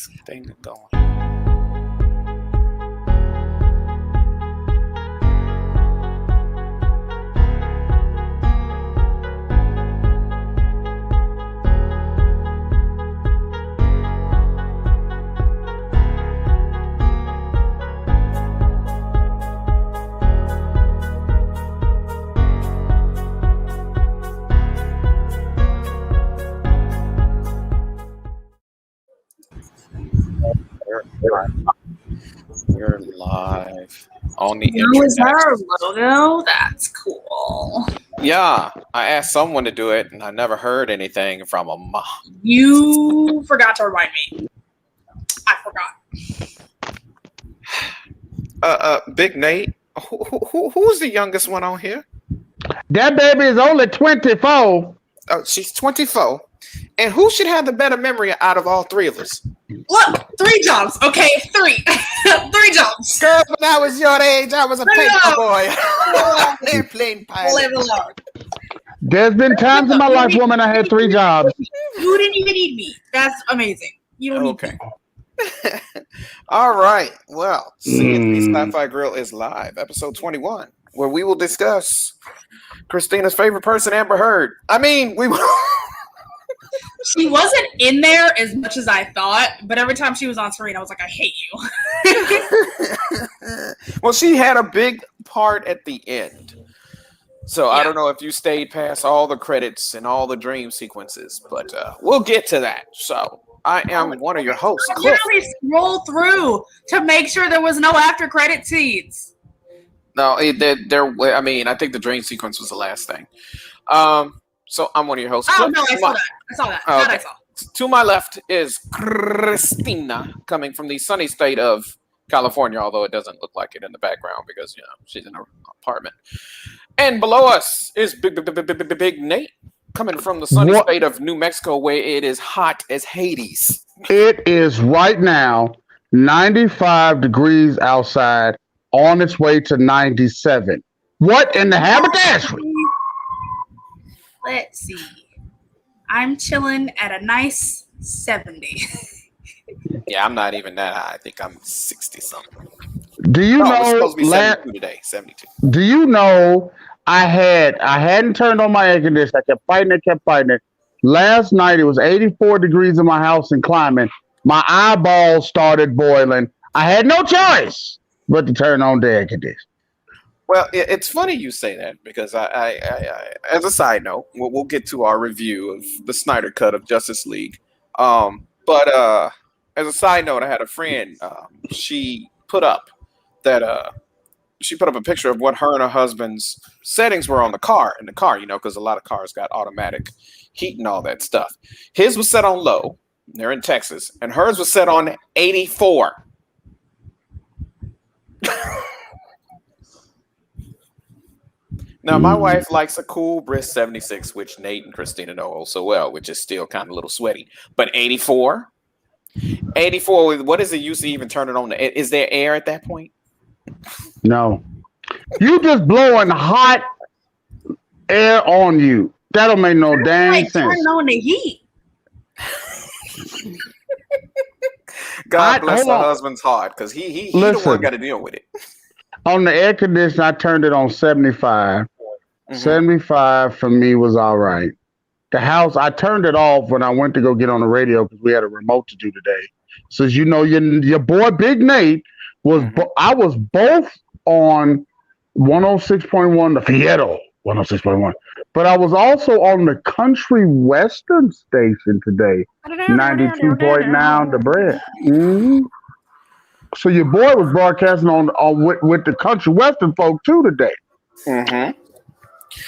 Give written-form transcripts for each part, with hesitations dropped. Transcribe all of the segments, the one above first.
this thing going. We're live on the internet. Is our logo? That's cool. Yeah, I asked someone to do it, and I never heard anything from them. You forgot to remind me. I forgot. Big Nate, who's the youngest one on here? That baby is only 24. Oh, she's 24. And who should have the better memory out of all three of us? Look, 3 jobs. Okay, 3. 3 jobs. Girl, when I was your age, I was a paper boy. Airplane pilot. There's been times in my life, woman, I had 3 jobs. You didn't even need me. That's amazing. You don't need me. All right. Well, CNC SciFi Grill is live, episode 21, where we will discuss Christina's favorite person, Amber Heard. I mean, we will. She wasn't in there as much as I thought, but every time she was on screen, I was like, I hate you. Well, she had a big part at the end. So I don't know if you stayed past all the credits and all the dream sequences, but we'll get to that. So I am one of your hosts. I literally scrolled through to make sure there was no after credit scenes. No, I mean, I think the dream sequence was the last thing. So I'm one of your hosts. Oh, no, I saw that. That I saw. To my left is Christina, coming from the sunny state of California, although it doesn't look like it in the background because, she's in her apartment. And below us is Big Nate, coming from the sunny state of New Mexico, where it is hot as Hades. It is right now 95 degrees outside, on its way to 97. What in the haberdashery? Let's see. I'm chilling at a nice 70. Yeah, I'm not even that high. I think I'm 60 something. Do you know? It's supposed to be 72 today. 72. Do you know? I hadn't turned on my air conditioner. I kept fighting it. Last night it was 84 degrees in my house and climbing. My eyeballs started boiling. I had no choice but to turn on the air conditioner. Well, it's funny you say that because I as a side note, we'll get to our review of the Snyder Cut of Justice League. But as a side note, I had a friend. She put up a picture of what her and her husband's settings were on the car, because a lot of cars got automatic heat and all that stuff. His was set on low. They're in Texas, and hers was set on 84. Now, my wife likes a cool, brisk 76, which Nate and Christina know so well, which is still kind of a little sweaty. But 84? 84, what is the use to even turn it on? Is there air at that point? No. You just blowing hot air on you. That don't make no dang sense. Turn on the heat. God bless her husband's heart, because he the one got to deal with it. On the air conditioner, I turned it on 75. 75 for me was all right. The house, I turned it off when I went to go get on the radio because we had a remote to do today. So as you know, your boy Big Nate was. I was both on 106.1, the Fieto 106.1, but I was also on the country western station today, 92.9 the bread. So your boy was broadcasting on with the country western folk too today.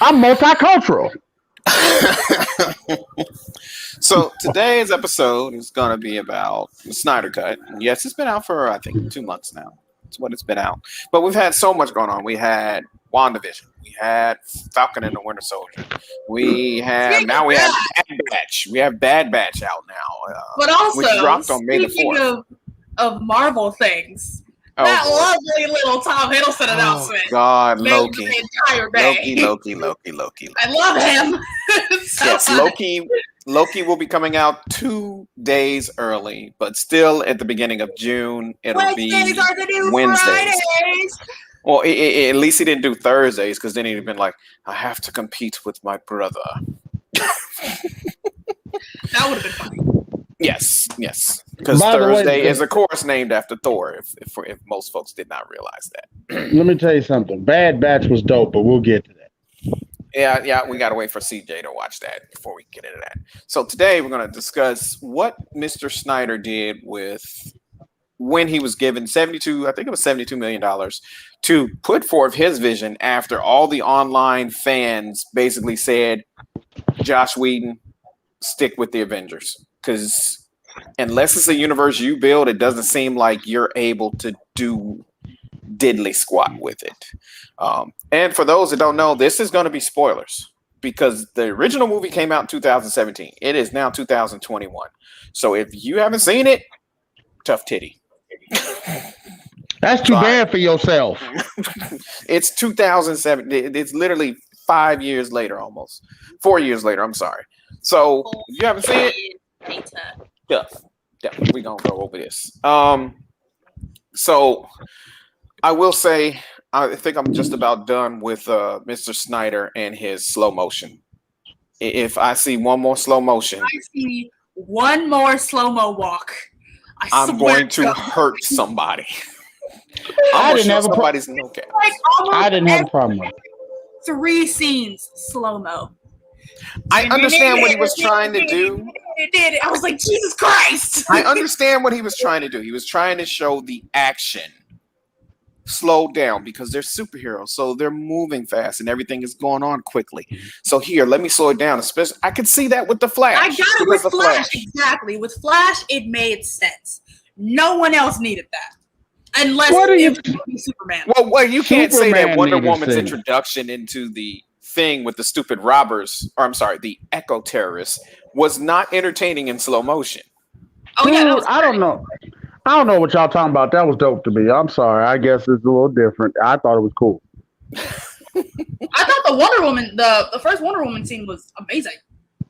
I'm multicultural. So today's episode is going to be about the Snyder Cut. Yes, it's been out for, I think, 2 months now. That's what it's been out. But we've had so much going on. We had WandaVision. We had Falcon and the Winter Soldier. We have Bad Batch. We have Bad Batch out now. But also, which dropped on May the 4th. Of Marvel things. That lovely little Tom Hiddleston announcement. God, Loki. The entire day. Loki. I love him. Yes, Loki. Loki will be coming out 2 days early, but still at the beginning of June. It'll Wednesdays be are the new Wednesdays. Fridays. Well, at least he didn't do Thursdays, because then he'd have been like, I have to compete with my brother. That would have been funny. Yes. Because Thursday is, of course, named after Thor, if most folks did not realize that. Let me tell you something. Bad Batch was dope, but we'll get to that. Yeah, we got to wait for CJ to watch that before we get into that. So today we're going to discuss what Mr. Snyder did with when he was given $72 million to put forth his vision after all the online fans basically said, Josh Whedon, stick with the Avengers. Because unless it's a universe you build, it doesn't seem like you're able to do diddly squat with it. And for those that don't know, this is going to be spoilers because the original movie came out in 2017. It is now 2021. So if you haven't seen it, tough titty. That's too bad for yourself. It's 2007. It's literally 5 years later, almost 4 years later. I'm sorry. So if you haven't seen it, definitely we're gonna go over this. So I will say, I think I'm just about done with Mr. Snyder and his slow motion. If I see one more slow motion, I see one more slow-mo walk. I'm going to hurt somebody. I didn't have a problem with it. 3 scenes slow-mo. I understand what he was trying to do. I was like, Jesus Christ! I understand what he was trying to do. He was trying to show the action slow down because they're superheroes, so they're moving fast and everything is going on quickly. So here, let me slow it down. Especially, I could see that with the Flash. I got it with Flash, exactly. With Flash, it made sense. No one else needed that, unless it was Superman. Well, you can't say that Wonder Woman's introduction into the thing with the stupid robbers, or I'm sorry, the eco terrorists, was not entertaining in slow motion. Oh yeah, dude, I don't know what y'all talking about. That was dope to me. I'm sorry. I guess it's a little different. I thought it was cool. I thought the Wonder Woman, the first Wonder Woman scene was amazing.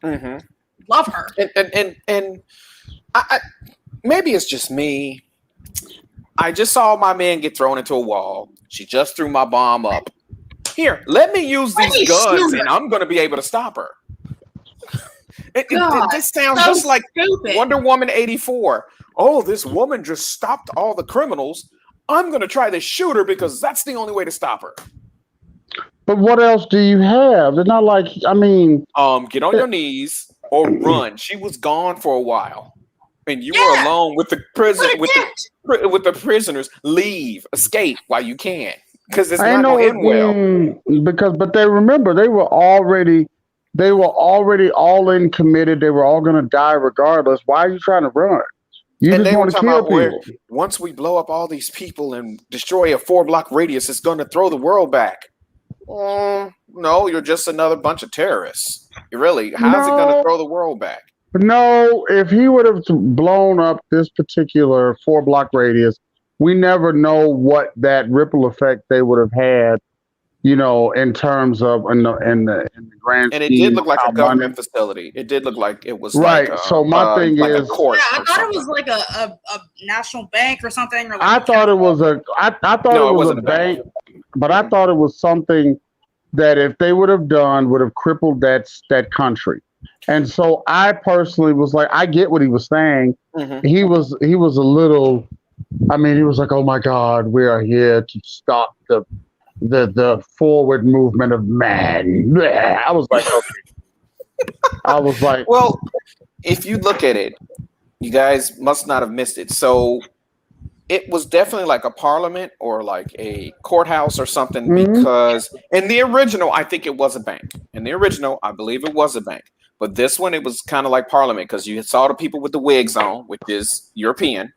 Mm-hmm. Love her. And I maybe it's just me. I just saw my man get thrown into a wall. She just threw my bomb up. Here, let me use these guns, and I'm going to be able to stop her. This sounds just like stupid. Wonder Woman 84. Oh, this woman just stopped all the criminals. I'm going to try to shoot her because that's the only way to stop her. But what else do you have? It's not like, I mean... Get on your knees or run. She was gone for a while. And you were alone with the prison, with the prisoners. Leave, escape while you can. Because it's not going to end well. But they remember, they were already all in committed. They were all going to die regardless. Why are you trying to run? You just want to kill people. Once we blow up all these people and destroy a 4-block radius, it's going to throw the world back. No, you're just another bunch of terrorists. How's it going to throw the world back? No, if he would have blown up this particular 4-block radius, we never know what that ripple effect they would have had, in terms of in the grand scheme. And it did look like a government facility. It did look like it was right. So my thing like is, I thought it was like a national bank or something. Or like I thought it was a bank, but I thought it was something that if they would have done would have crippled that country. And so I personally was like, I get what he was saying. Mm-hmm. He was a little. I mean, he was like, "Oh my God, we are here to stop the forward movement of man." I was like, okay. I was like, well, if you look at it, you guys must not have missed it. So it was definitely like a parliament or like a courthouse or something, because in the original, I think it was a bank. In the original, I believe it was a bank. But this one, it was kind of like parliament because you saw the people with the wigs on, which is European.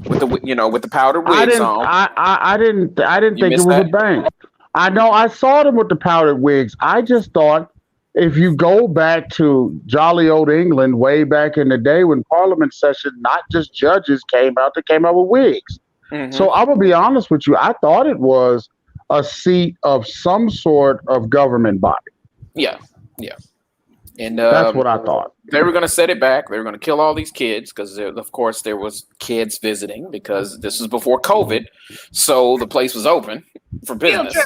With the powdered wigs on. I didn't think it was a bank. I know I saw them with the powdered wigs. I just thought if you go back to jolly old England way back in the day when Parliament session, not just judges came out, they came out with wigs. Mm-hmm. So I'm gonna be honest with you. I thought it was a seat of some sort of government body. Yeah. And that's what I thought. They were going to set it back. They were going to kill all these kids because, of course, there was kids visiting because this was before COVID. So the place was open for business. Field trip.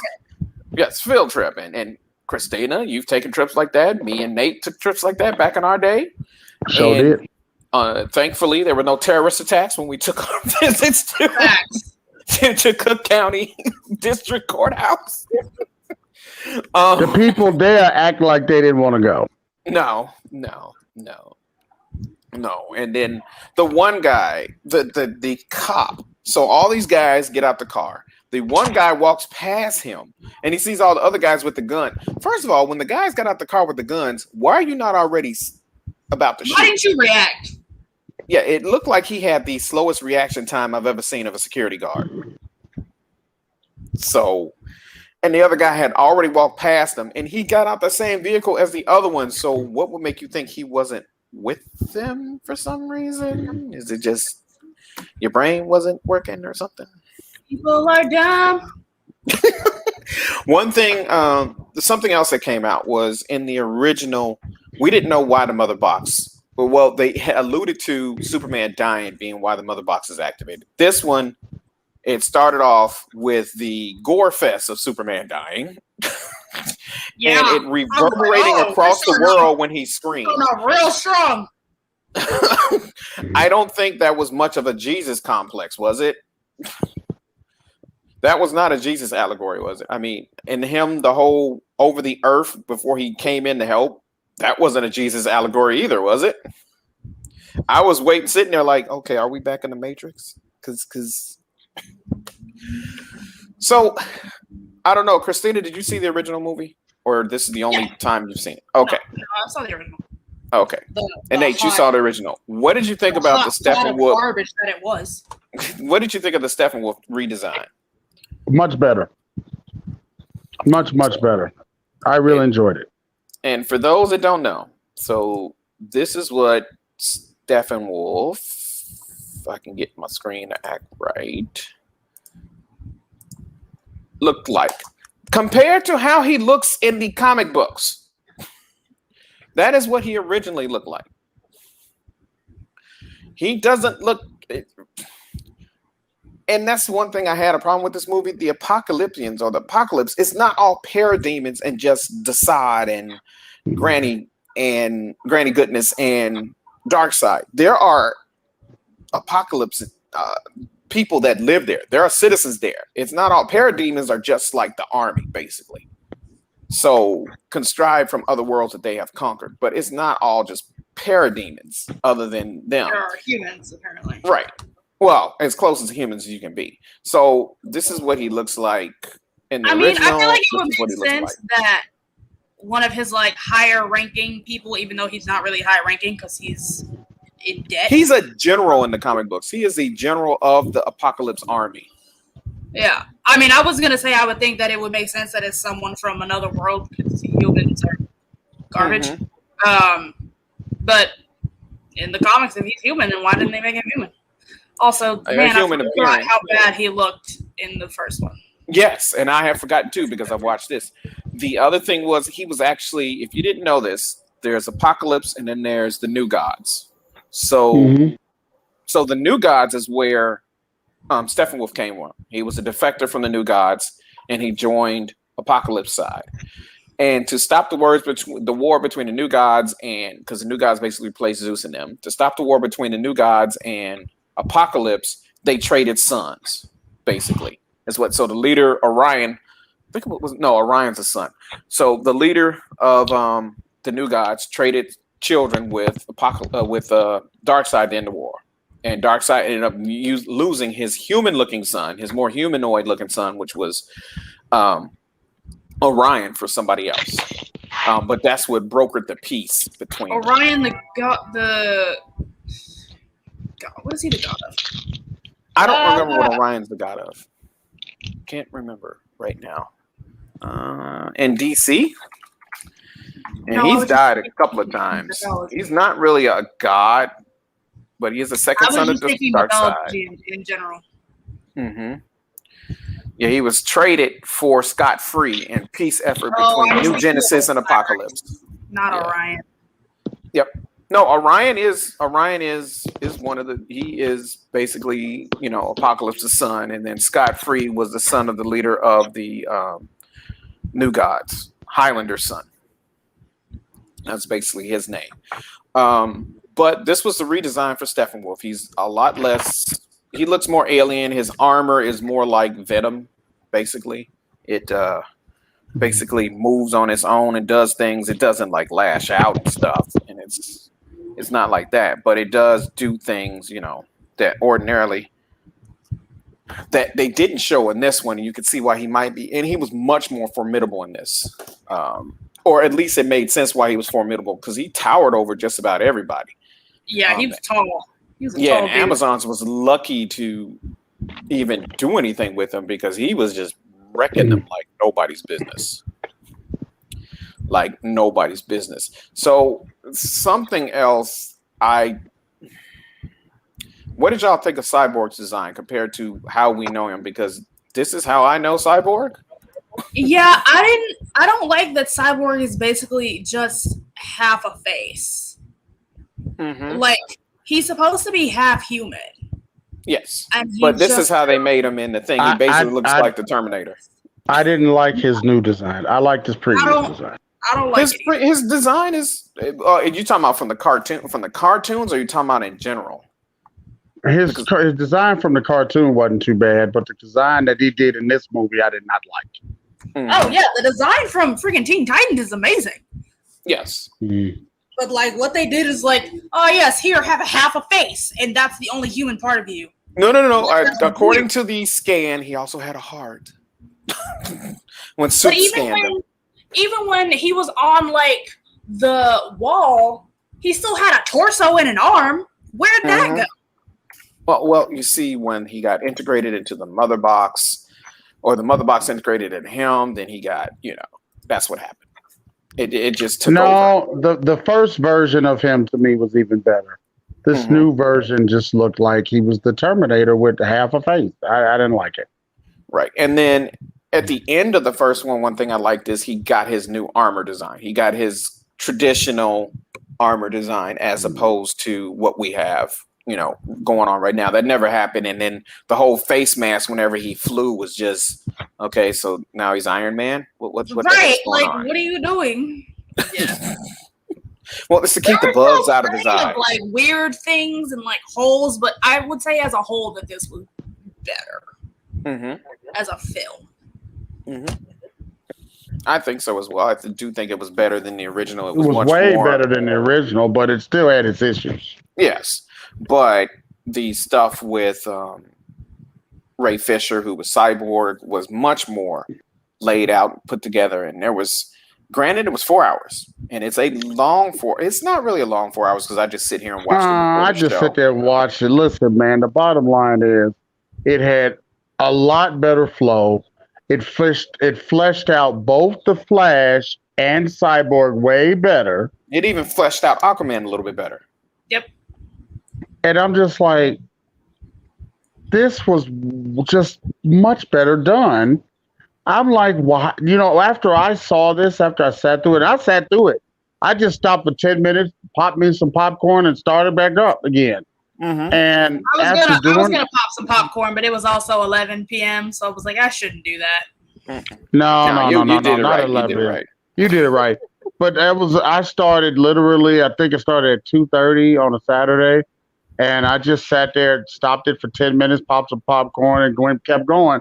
Yes, field trip. And Christina, you've taken trips like that. Me and Nate took trips like that back in our day. So did. Thankfully, there were no terrorist attacks when we took our visits to Cook County District Courthouse. The people there act like they didn't want to go. No. And then the one guy, the cop. So all these guys get out the car. The one guy walks past him and he sees all the other guys with the gun. First of all, when the guys got out the car with the guns, why are you not already about to shoot? Why didn't you react? Yeah, it looked like he had the slowest reaction time I've ever seen of a security guard. So, and the other guy had already walked past him and he got out the same vehicle as the other one. So what would make you think he wasn't with them for some reason? Is it just your brain wasn't working or something? People are dumb. One thing, something else that came out was in the original, we didn't know why the mother box. Well, they had alluded to Superman dying being why the mother box is activated. This one, it started off with the gore fest of Superman dying. Yeah, and it reverberating across the world when he screamed. Real strong. I don't think that was much of a Jesus complex, was it? That was not a Jesus allegory, was it? I mean, in him, the whole over the earth before he came in to help, that wasn't a Jesus allegory either, was it? I was sitting there like, okay, are we back in the Matrix? Because so I don't know. Christina, did you see the original movie? Or this is the only time you've seen it? Okay. No, I saw the original. Okay. And Nate, you saw the original. What did you think about the Steppenwolf garbage that it was? What did you think of the Steppenwolf redesign? Much better. Much better. I really enjoyed it. And for those that don't know, so this is what Steppenwolf, if I can get my screen to act right, looked like. Compared to how he looks in the comic books. That is what he originally looked like. He doesn't look... And that's one thing I had a problem with this movie. The Apocalyptians or the Apocalypse, it's not all parademons and just Desaad and Granny Goodness and Darkseid. There are Apocalypse people that live there. There are citizens there. It's not all parademons are just like the army, basically. So contrived from other worlds that they have conquered. But it's not all just parademons other than them. There are humans, apparently. Right. Well, as close as humans as you can be. So this is what he looks like in the original. I feel like it would make sense that one of his like higher ranking people, even though he's not really high ranking because he's in debt. He's a general in the comic books. He is the general of the Apocalypse army. Yeah. I mean, I was going to say I would think that it would make sense that it's someone from another world because humans are garbage. Mm-hmm. But in the comics, if he's human, then why didn't they make him human? Also, man, I forgot how bad he looked in the first one. Yes, and I have forgotten too because I've watched this. The other thing was he was actually, if you didn't know this, there's Apocalypse and then there's the New Gods. So, so the New Gods is where Steppenwolf came from. He was a defector from the New Gods, and he joined Apocalypse side. And to stop the war between the New Gods and because the New Gods basically replaced Zeus and them, to stop the war between the New Gods and Apocalypse, they traded sons, basically. That's what. So the leader Orion, I think it was Orion's a son. So the leader of the New Gods traded children with Darkseid at the end of the war, and Darkseid ended up losing his human-looking son, his more humanoid-looking son, which was Orion for somebody else. But that's what brokered the peace between Orion, the god. What is he the god of? I don't remember what Orion's the god of. Can't remember right now. In DC, and he's died a couple of times. He's not really a god, but he is the second son of the Darkseid. In general. Mm-hmm. Yeah, he was traded for scot-free and peace effort between New Genesis and Apocalypse. Not Orion. Yep. No, Orion is one of the. He is basically Apocalypse's son, and then Scott Free was the son of the leader of the New Gods, Highlander's son. That's basically his name. But this was the redesign for Steppenwolf. He's a lot less. He looks more alien. His armor is more like Venom. Basically, it basically moves on its own and does things. It doesn't like lash out and stuff, and it's not like that. But it does do things, that ordinarily that they didn't show in this one. And you could see why he might be, and he was much more formidable in this. Or at least it made sense why he was formidable because he towered over just about everybody. Yeah, he was tall. He was and Amazon's was lucky to even do anything with him because he was just wrecking them like nobody's business. Like nobody's business. So something else, what did y'all think of Cyborg's design compared to how we know him? Because this is how I know Cyborg. Yeah, I don't like that Cyborg is basically just half a face. Mm-hmm. Like, he's supposed to be half human. Yes, but this is how they made him in the thing. He basically looks like the Terminator. I didn't like his new design. I liked his previous design. I don't like his design is. Are you talking about from the cartoons, or are you talking about in general? His design from the cartoon wasn't too bad, but the design that he did in this movie, I did not like. Oh yeah, the design from freaking Teen Titans is amazing. Yes. But like what they did is like, oh yes, here have a half a face, and that's the only human part of you. No. According to the scan, he also had a heart. When Soup scanned him. Even when he was on like the wall, he still had a torso and an arm. Where'd that go? Well, you see, when he got integrated into the mother box, or the mother box integrated in him, then he got, that's what happened. It just took over. The first version of him to me was even better. This new version just looked like he was the Terminator with half a face. I didn't like it. Right. And then at the end of the first one thing I liked is he got his new armor design. He got his traditional armor design as opposed to what we have going on right now. That never happened. And then the whole face mask whenever he flew was just okay. So now he's Iron Man. What right? Like, on? What are you doing? Yeah. Well, it's to keep the bugs out of his eyes. Like weird things and like holes, but I would say as a whole that this was better as a film. I think so as well. I do think it was better than the original. It was much way better than the original, but it still had its issues. Yes. But the stuff with Ray Fisher, who was Cyborg, was much more laid out, put together. And granted, it was 4 hours. And it's it's not really a long 4 hours because I just sit here and watch it. I just sit there and watch it. Listen, man, the bottom line is it had a lot better flow. It fleshed out both the Flash and Cyborg way better. It even fleshed out Aquaman a little bit better. Yep. And I'm just like, this was just much better done. I'm like, why? After I saw this, after I sat through it, I just stopped for 10 minutes, popped me some popcorn, and started back up again. And I was gonna pop some popcorn, but it was also 11 p.m., so I was like, I shouldn't do that. No, not 11. You did it right. But I started literally, I think it started at 2:30 on a Saturday. And I just sat there, stopped it for 10 minutes, popped some popcorn, and kept going.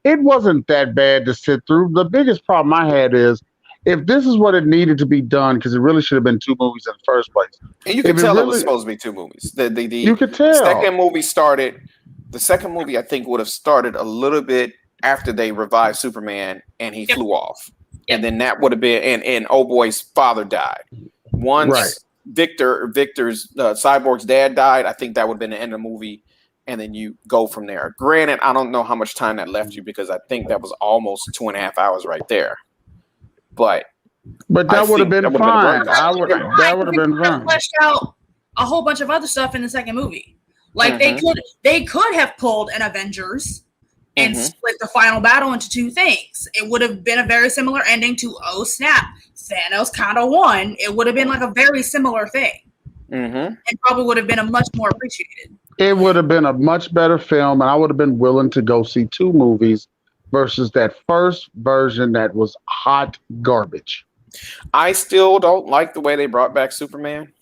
It wasn't that bad to sit through. The biggest problem I had is if this is what it needed to be done, because it really should have been 2 movies in the first place. And you could tell it was supposed to be 2 movies. You could tell. The second movie, I think, would have started a little bit after they revived Superman and he flew off. And then that would have been, and oh boy's father died. Once Victor's Cyborg's dad died, I think that would have been the end of the movie, and then you go from there. Granted, I don't know how much time that left you because I think that was almost 2.5 hours right there. But that would have been fine. That would have been fine. Fleshed out a whole bunch of other stuff in the second movie. Like they could have pulled an Avengers and split the final battle into two things. It would have been a very similar ending to Oh Snap, Thanos kind of won. It would have been like a very similar thing. And probably would have been a much more appreciated. It would have been a much better film, and I would have been willing to go see two movies versus that first version that was hot garbage. I still don't like the way they brought back Superman.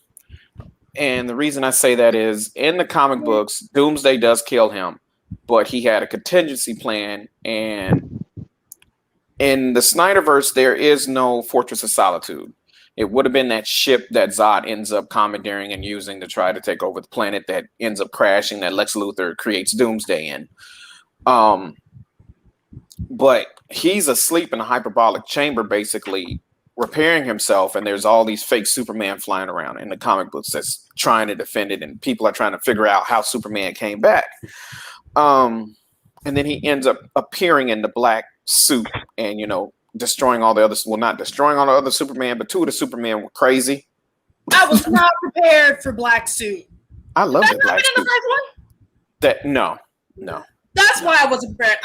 And the reason I say that is in the comic books, Doomsday does kill him, but he had a contingency plan. And in the Snyderverse, there is no Fortress of Solitude. It would have been that ship that Zod ends up commandeering and using to try to take over the planet that ends up crashing, that Lex Luthor creates Doomsday in. But he's asleep in a hyperbolic chamber, basically repairing himself, and there's all these fake Superman flying around in the comic books that's trying to defend it, and people are trying to figure out how Superman came back. And then he ends up appearing in the black suit and, destroying all the others. Well, not destroying all the other Superman, but two of the Superman were crazy. I was not prepared for black suit. I love the black suit. In the first one? No. That's why I wasn't prepared.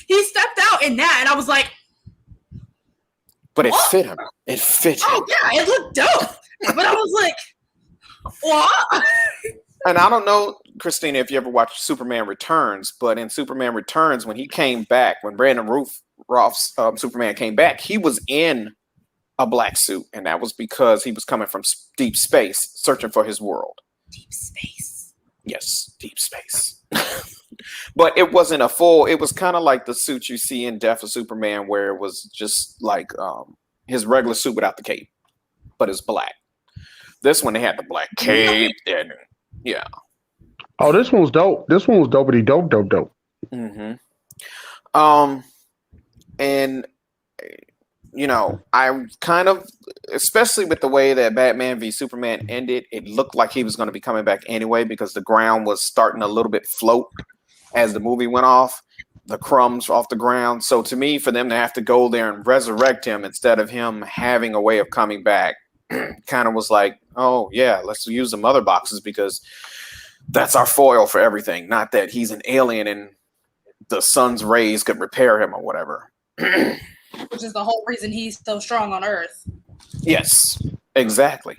He stepped out in that, and I was like, but it fit him. It fit him. Oh yeah, it looked dope. But I was like, what? And I don't know, Christina, if you ever watched Superman Returns, but in Superman Returns, when he came back, when Brandon Routh's Superman came back, he was in a black suit, and that was because he was coming from deep space, searching for his world. Deep space. Yes, deep space. But it wasn't a full. It was kind of like the suit you see in Death of Superman, where it was just like his regular suit without the cape, but it's black. This one they had the black cape, and yeah. Oh, this one was dope. This one was dopey dope. And I kind of, especially with the way that Batman v Superman ended, it looked like he was going to be coming back anyway because the ground was starting a little bit float as the movie went off, the crumbs off the ground. So to me, for them to have to go there and resurrect him instead of him having a way of coming back, kind of was like, oh yeah, let's use the mother boxes because that's our foil for everything. Not that he's an alien and the sun's rays could repair him or whatever. Which is the whole reason he's so strong on Earth. Yes, exactly.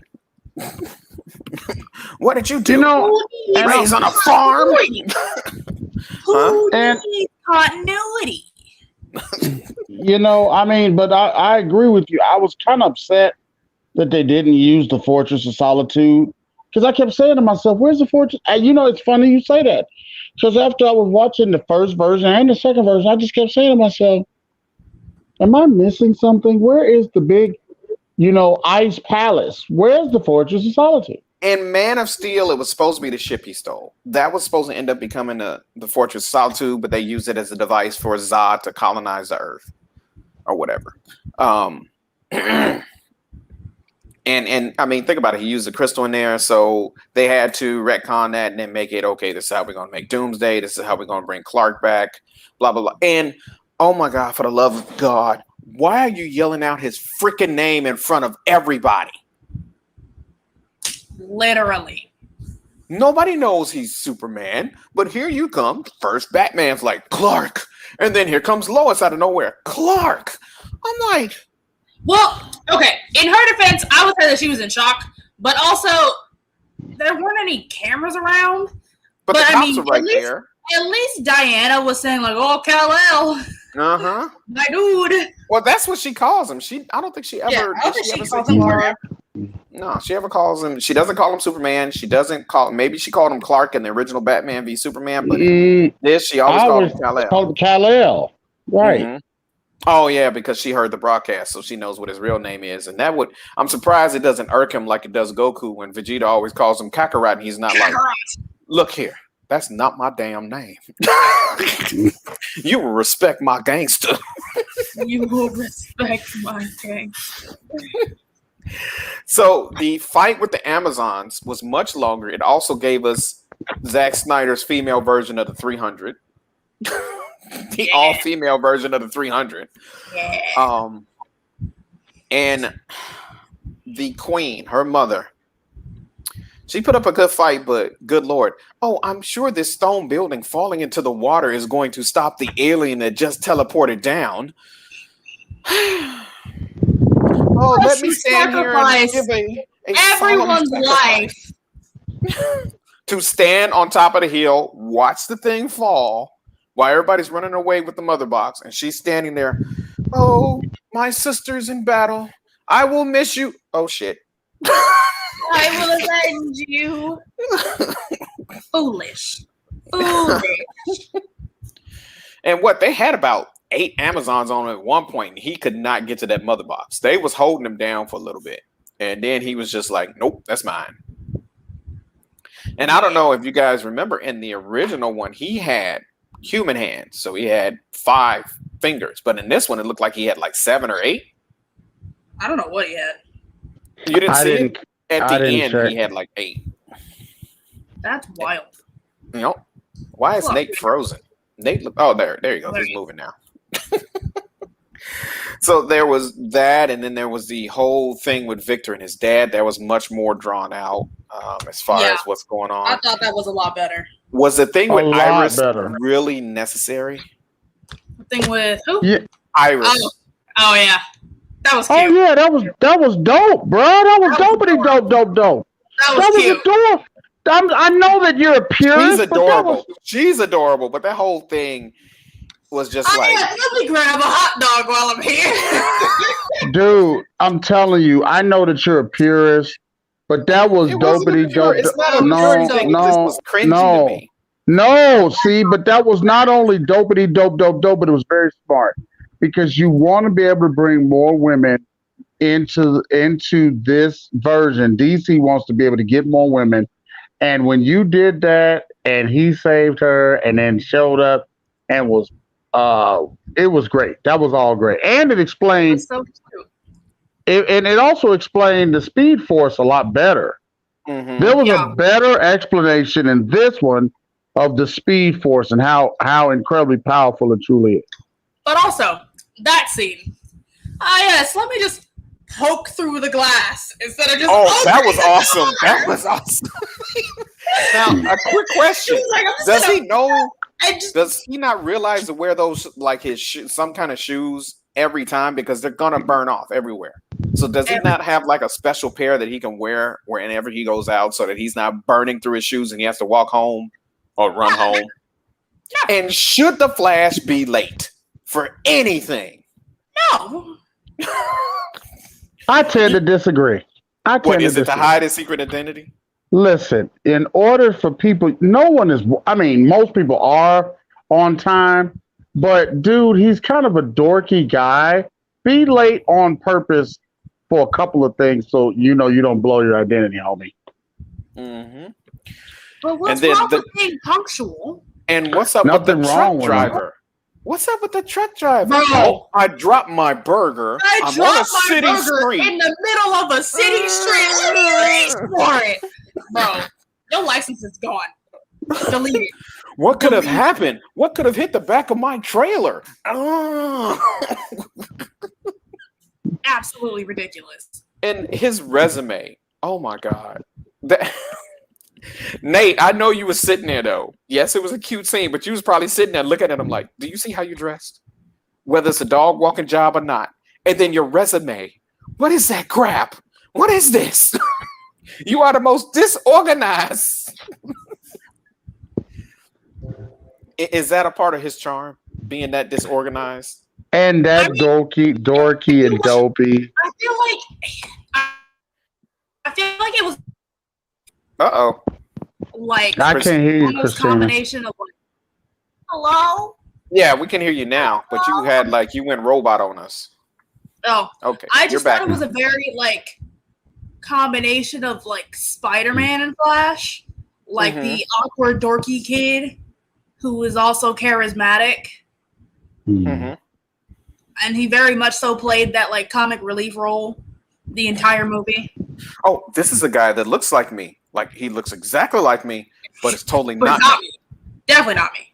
What did you do? Raised on a farm? Who needs continuity? But I agree with you. I was kind of upset that they didn't use the Fortress of Solitude because I kept saying to myself, where's the Fortress? And, it's funny you say that because after I was watching the first version and the second version, I just kept saying to myself, am I missing something? Where is the big, ice palace? Where's the Fortress of Solitude? In Man of Steel, it was supposed to be the ship he stole. That was supposed to end up becoming the Fortress of Solitude, but they used it as a device for Zod to colonize the Earth or whatever. And I mean, think about it. He used the crystal in there, so they had to retcon that and then make it, okay, this is how we're going to make Doomsday. This is how we're going to bring Clark back, blah, blah, blah. And, oh my God, for the love of God, why are you yelling out his freaking name in front of everybody? Literally. Nobody knows he's Superman, but here you come. First, Batman's like, Clark. And then here comes Lois out of nowhere. Clark. I'm like... Well, okay. In her defense, I would say that she was in shock, but also there weren't any cameras around. But the cops are right there. At least Diana was saying like, "Oh, Kal-El, my dude." Well, that's what she calls him. I don't think she ever. Yeah, I don't think she calls him Clark. No, she ever calls him. She doesn't call him Superman. She doesn't call. Maybe she called him Clark in the original Batman v Superman, but this she always called him Kal-El. Called Kal-El, right? Mm-hmm. Oh yeah, because she heard the broadcast, so she knows what his real name is, and that would. I'm surprised it doesn't irk him like it does Goku when Vegeta always calls him Kakarot, and he's not like, "Look here, that's not my damn name. You will respect my gangster." You will respect my gangster. So the fight with the Amazons was much longer. It also gave us Zack Snyder's female version of the 300. The all-female version of the 300. Yeah. And the queen, her mother, She put up a good fight, but good Lord. Oh, I'm sure this stone building falling into the water is going to stop the alien that just teleported down. Oh, let me stand here and give a everyone's life to stand on top of the hill, watch the thing fall while everybody's running away with the mother box, and she's standing there. Oh, my sister's in battle. I will miss you. Oh shit. I will avenge you. Foolish. And what they had about 8 Amazons on him at one point, and he could not get to that mother box. They was holding him down for a little bit, and then he was just like, "Nope, that's mine." And I don't know if you guys remember, in the original one, he had human hands, so he had 5 fingers, but in this one, it looked like he had like 7 or 8. I don't know what he had. You didn't see it? At the end, he had like 8. That's wild. You know, why is Nate frozen? Nate, oh, there you go. He's moving now. So there was that, and then there was the whole thing with Victor and his dad. That was much more drawn out as far as what's going on. I thought that was a lot better. Was the thing with Iris really necessary? The thing with who? Yeah. Iris. Oh yeah, that was cute. Oh yeah, that was dope, bro. That was dope. That was cute. Adorable. I know that you're a purist. She's adorable. She's adorable, but that whole thing was just like, let me grab a hot dog while I'm here. Dude, I'm telling you, I know that you're a purist, but that was dopey dope. It's not a purist thing. It just was cringy to me. No, see, but that was not only dopey dope, but it was very smart, because you want to be able to bring more women into this version. DC wants to be able to get more women. And when you did that, and he saved her, and then showed up, and was, it was great. That was all great, and it explained. So and it also explained the Speed Force a lot better. Mm-hmm. There was a better explanation in this one of the Speed Force and how incredibly powerful it truly is. But also that scene. Yes, let me just poke through the glass instead of just. Oh, that was awesome! That was awesome. Now, a quick question: does he know? Does he not realize to wear those like his some kind of shoes every time, because they're gonna burn off everywhere? So does he not have like a special pair that he can wear whenever he goes out, so that he's not burning through his shoes and he has to walk home or run home? And should the Flash be late for anything? No. I tend to disagree. What is it, to hide his secret identity? Listen, in order for people, most people are on time, but dude, he's kind of a dorky guy. Be late on purpose for a couple of things, so you don't blow your identity, homie. Mm-hmm. But what's wrong with being punctual? And what's up with the truck driver? What's up with the truck driver? Bro, oh, I dropped my burger. I'm on a city street. In the middle of a city street. Let me reach for it. Bro, your license is gone. Delete it. What could have happened? What could have hit the back of my trailer? Absolutely ridiculous. And his resume. Oh my God. Nate, I know you were sitting there though. Yes, it was a cute scene, but you was probably sitting there looking at him like, do you see how you dressed? Whether it's a dog walking job or not. And then your resume. What is that crap? What is this? You are the most disorganized. Is that a part of his charm? Being that disorganized? And that dorky and dopey. I feel like it was. Uh-oh. Like I can't hear you, Christina. Combination of like, hello? Yeah, we can hear you now, but you had you went robot on us. Oh. Okay. I just thought it was a very combination of Spider-Man and Flash. The awkward dorky kid who is also charismatic. Mm-hmm. And he very much so played that comic relief role the entire movie. Oh, this is a guy that looks like me. He looks exactly like me, but it's totally not me. Definitely not me.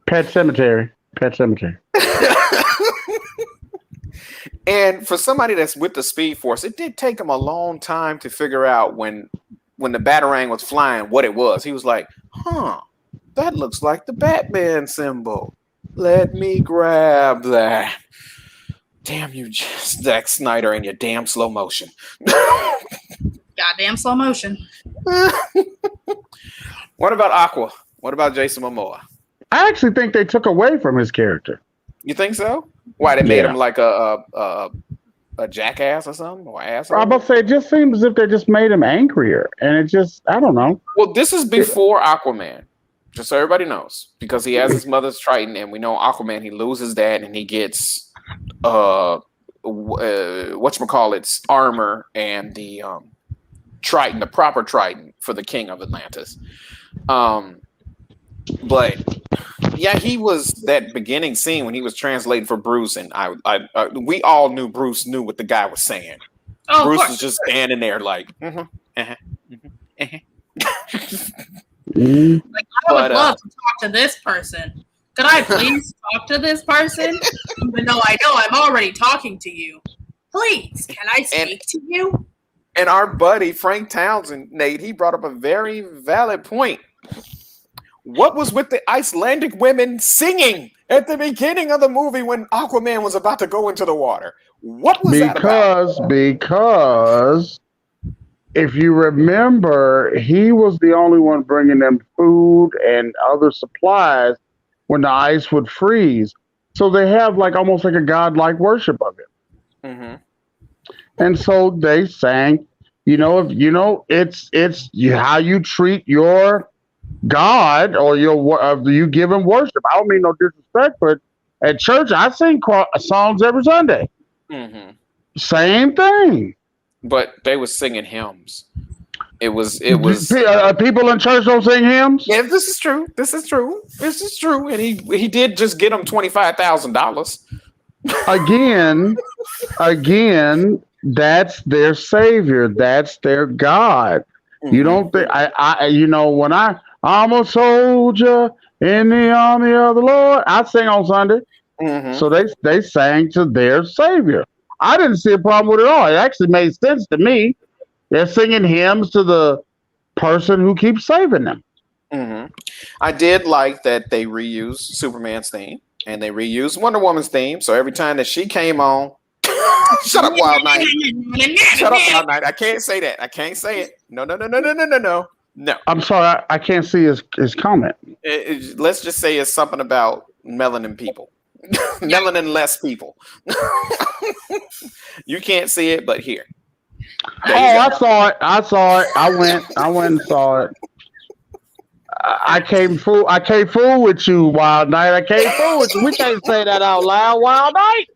Pet Cemetery. And for somebody that's with the Speed Force, it did take him a long time to figure out when the Batarang was flying what it was. He was like, huh, that looks like the Batman symbol. Let me grab that. Damn you, Zack Snyder, and your damn slow motion. Goddamn slow motion. What about Aqua? What about Jason Momoa? I actually think they took away from his character. You think so? Why, they made him like a jackass or something? Or asshole? I'm about to say, it just seems as if they just made him angrier. And it just, I don't know. Well, this is before Aquaman. Just so everybody knows. Because he has his mother's Triton, and we know Aquaman, he loses that, and he gets whatchamacallit's armor and the Triton, the proper Triton for the King of Atlantis. But yeah, he was that beginning scene when he was translating for Bruce, and we all knew Bruce knew what the guy was saying. Oh, Bruce was just standing there like, Like, I would love to talk to this person. Could I please talk to this person? Even though I know I'm already talking to you. Please, can I speak to you? And our buddy Frank Townsend, Nate, he brought up a very valid point. What was with the Icelandic women singing at the beginning of the movie when Aquaman was about to go into the water? What was that about? Because if you remember, he was the only one bringing them food and other supplies when the ice would freeze. So they have like almost like a godlike worship of it. Mm-hmm. And so they sang, it's how you treat your God or you give him worship. I don't mean no disrespect, but at church I sing songs every Sunday. Mm-hmm. Same thing. But they were singing hymns. It was. People in church don't sing hymns. Yeah, this is true. And he did just get them $25,000. Again, that's their savior. That's their God. Mm-hmm. You don't think when I'm a soldier in the army of the Lord, I sing on Sunday. Mm-hmm. So they sang to their savior. I didn't see a problem with it at all. It actually made sense to me. They're singing hymns to the person who keeps saving them. Mm-hmm. I did like that they reused Superman's theme and they reused Wonder Woman's theme. So every time that she came on, shut up, Wild Knight. Shut up, Wild Knight. I can't say that. I can't say it. No. No. I'm sorry. I can't see his comment. Let's just say it's something about melanin people. Melanin-less people. You can't see it, but here. I saw it. I went and saw it. I can't fool with you, Wild Knight. I can't fool with you. We can't say that out loud, Wild Knight.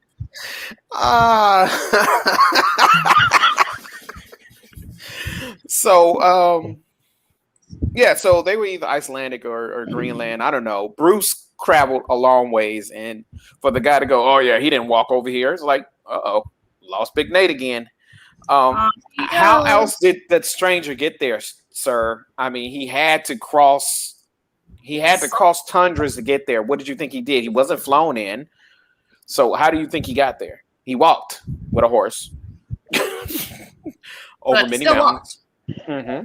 So they were either Icelandic or Greenland. I don't know. Bruce traveled a long ways, and for the guy to go, oh yeah, he didn't walk over here. It's like, lost Big Nate again. How else did that stranger get there, sir? I mean, he had to cross tundras to get there. What did you think he did? He wasn't flown in. So how do you think he got there? He walked with a horse over many mountains. Mm-hmm.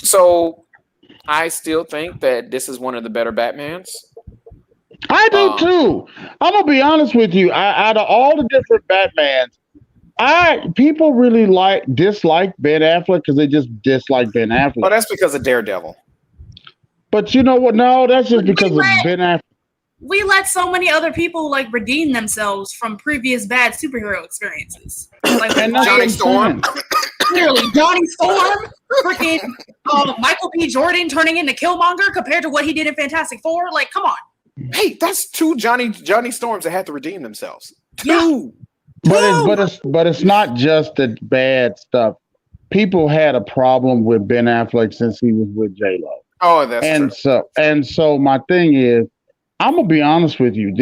So I still think that this is one of the better Batmans. I do too. I'm gonna be honest with you. Out of all the different Batmans, people really dislike Ben Affleck because they just dislike Ben Affleck. Oh, that's because of Daredevil. But you know what? No, that's just because of Ben Affleck. We let so many other people redeem themselves from previous bad superhero experiences. Like Johnny Storm. Clearly, Johnny Storm, freaking Michael B. Jordan turning into Killmonger compared to what he did in Fantastic Four. Like, come on. Hey, that's two Johnny Storms that had to redeem themselves. Two. But it's not just the bad stuff. People had a problem with Ben Affleck since he was with J-Lo. Oh, that's true. So my thing is, I'm gonna be honest with you.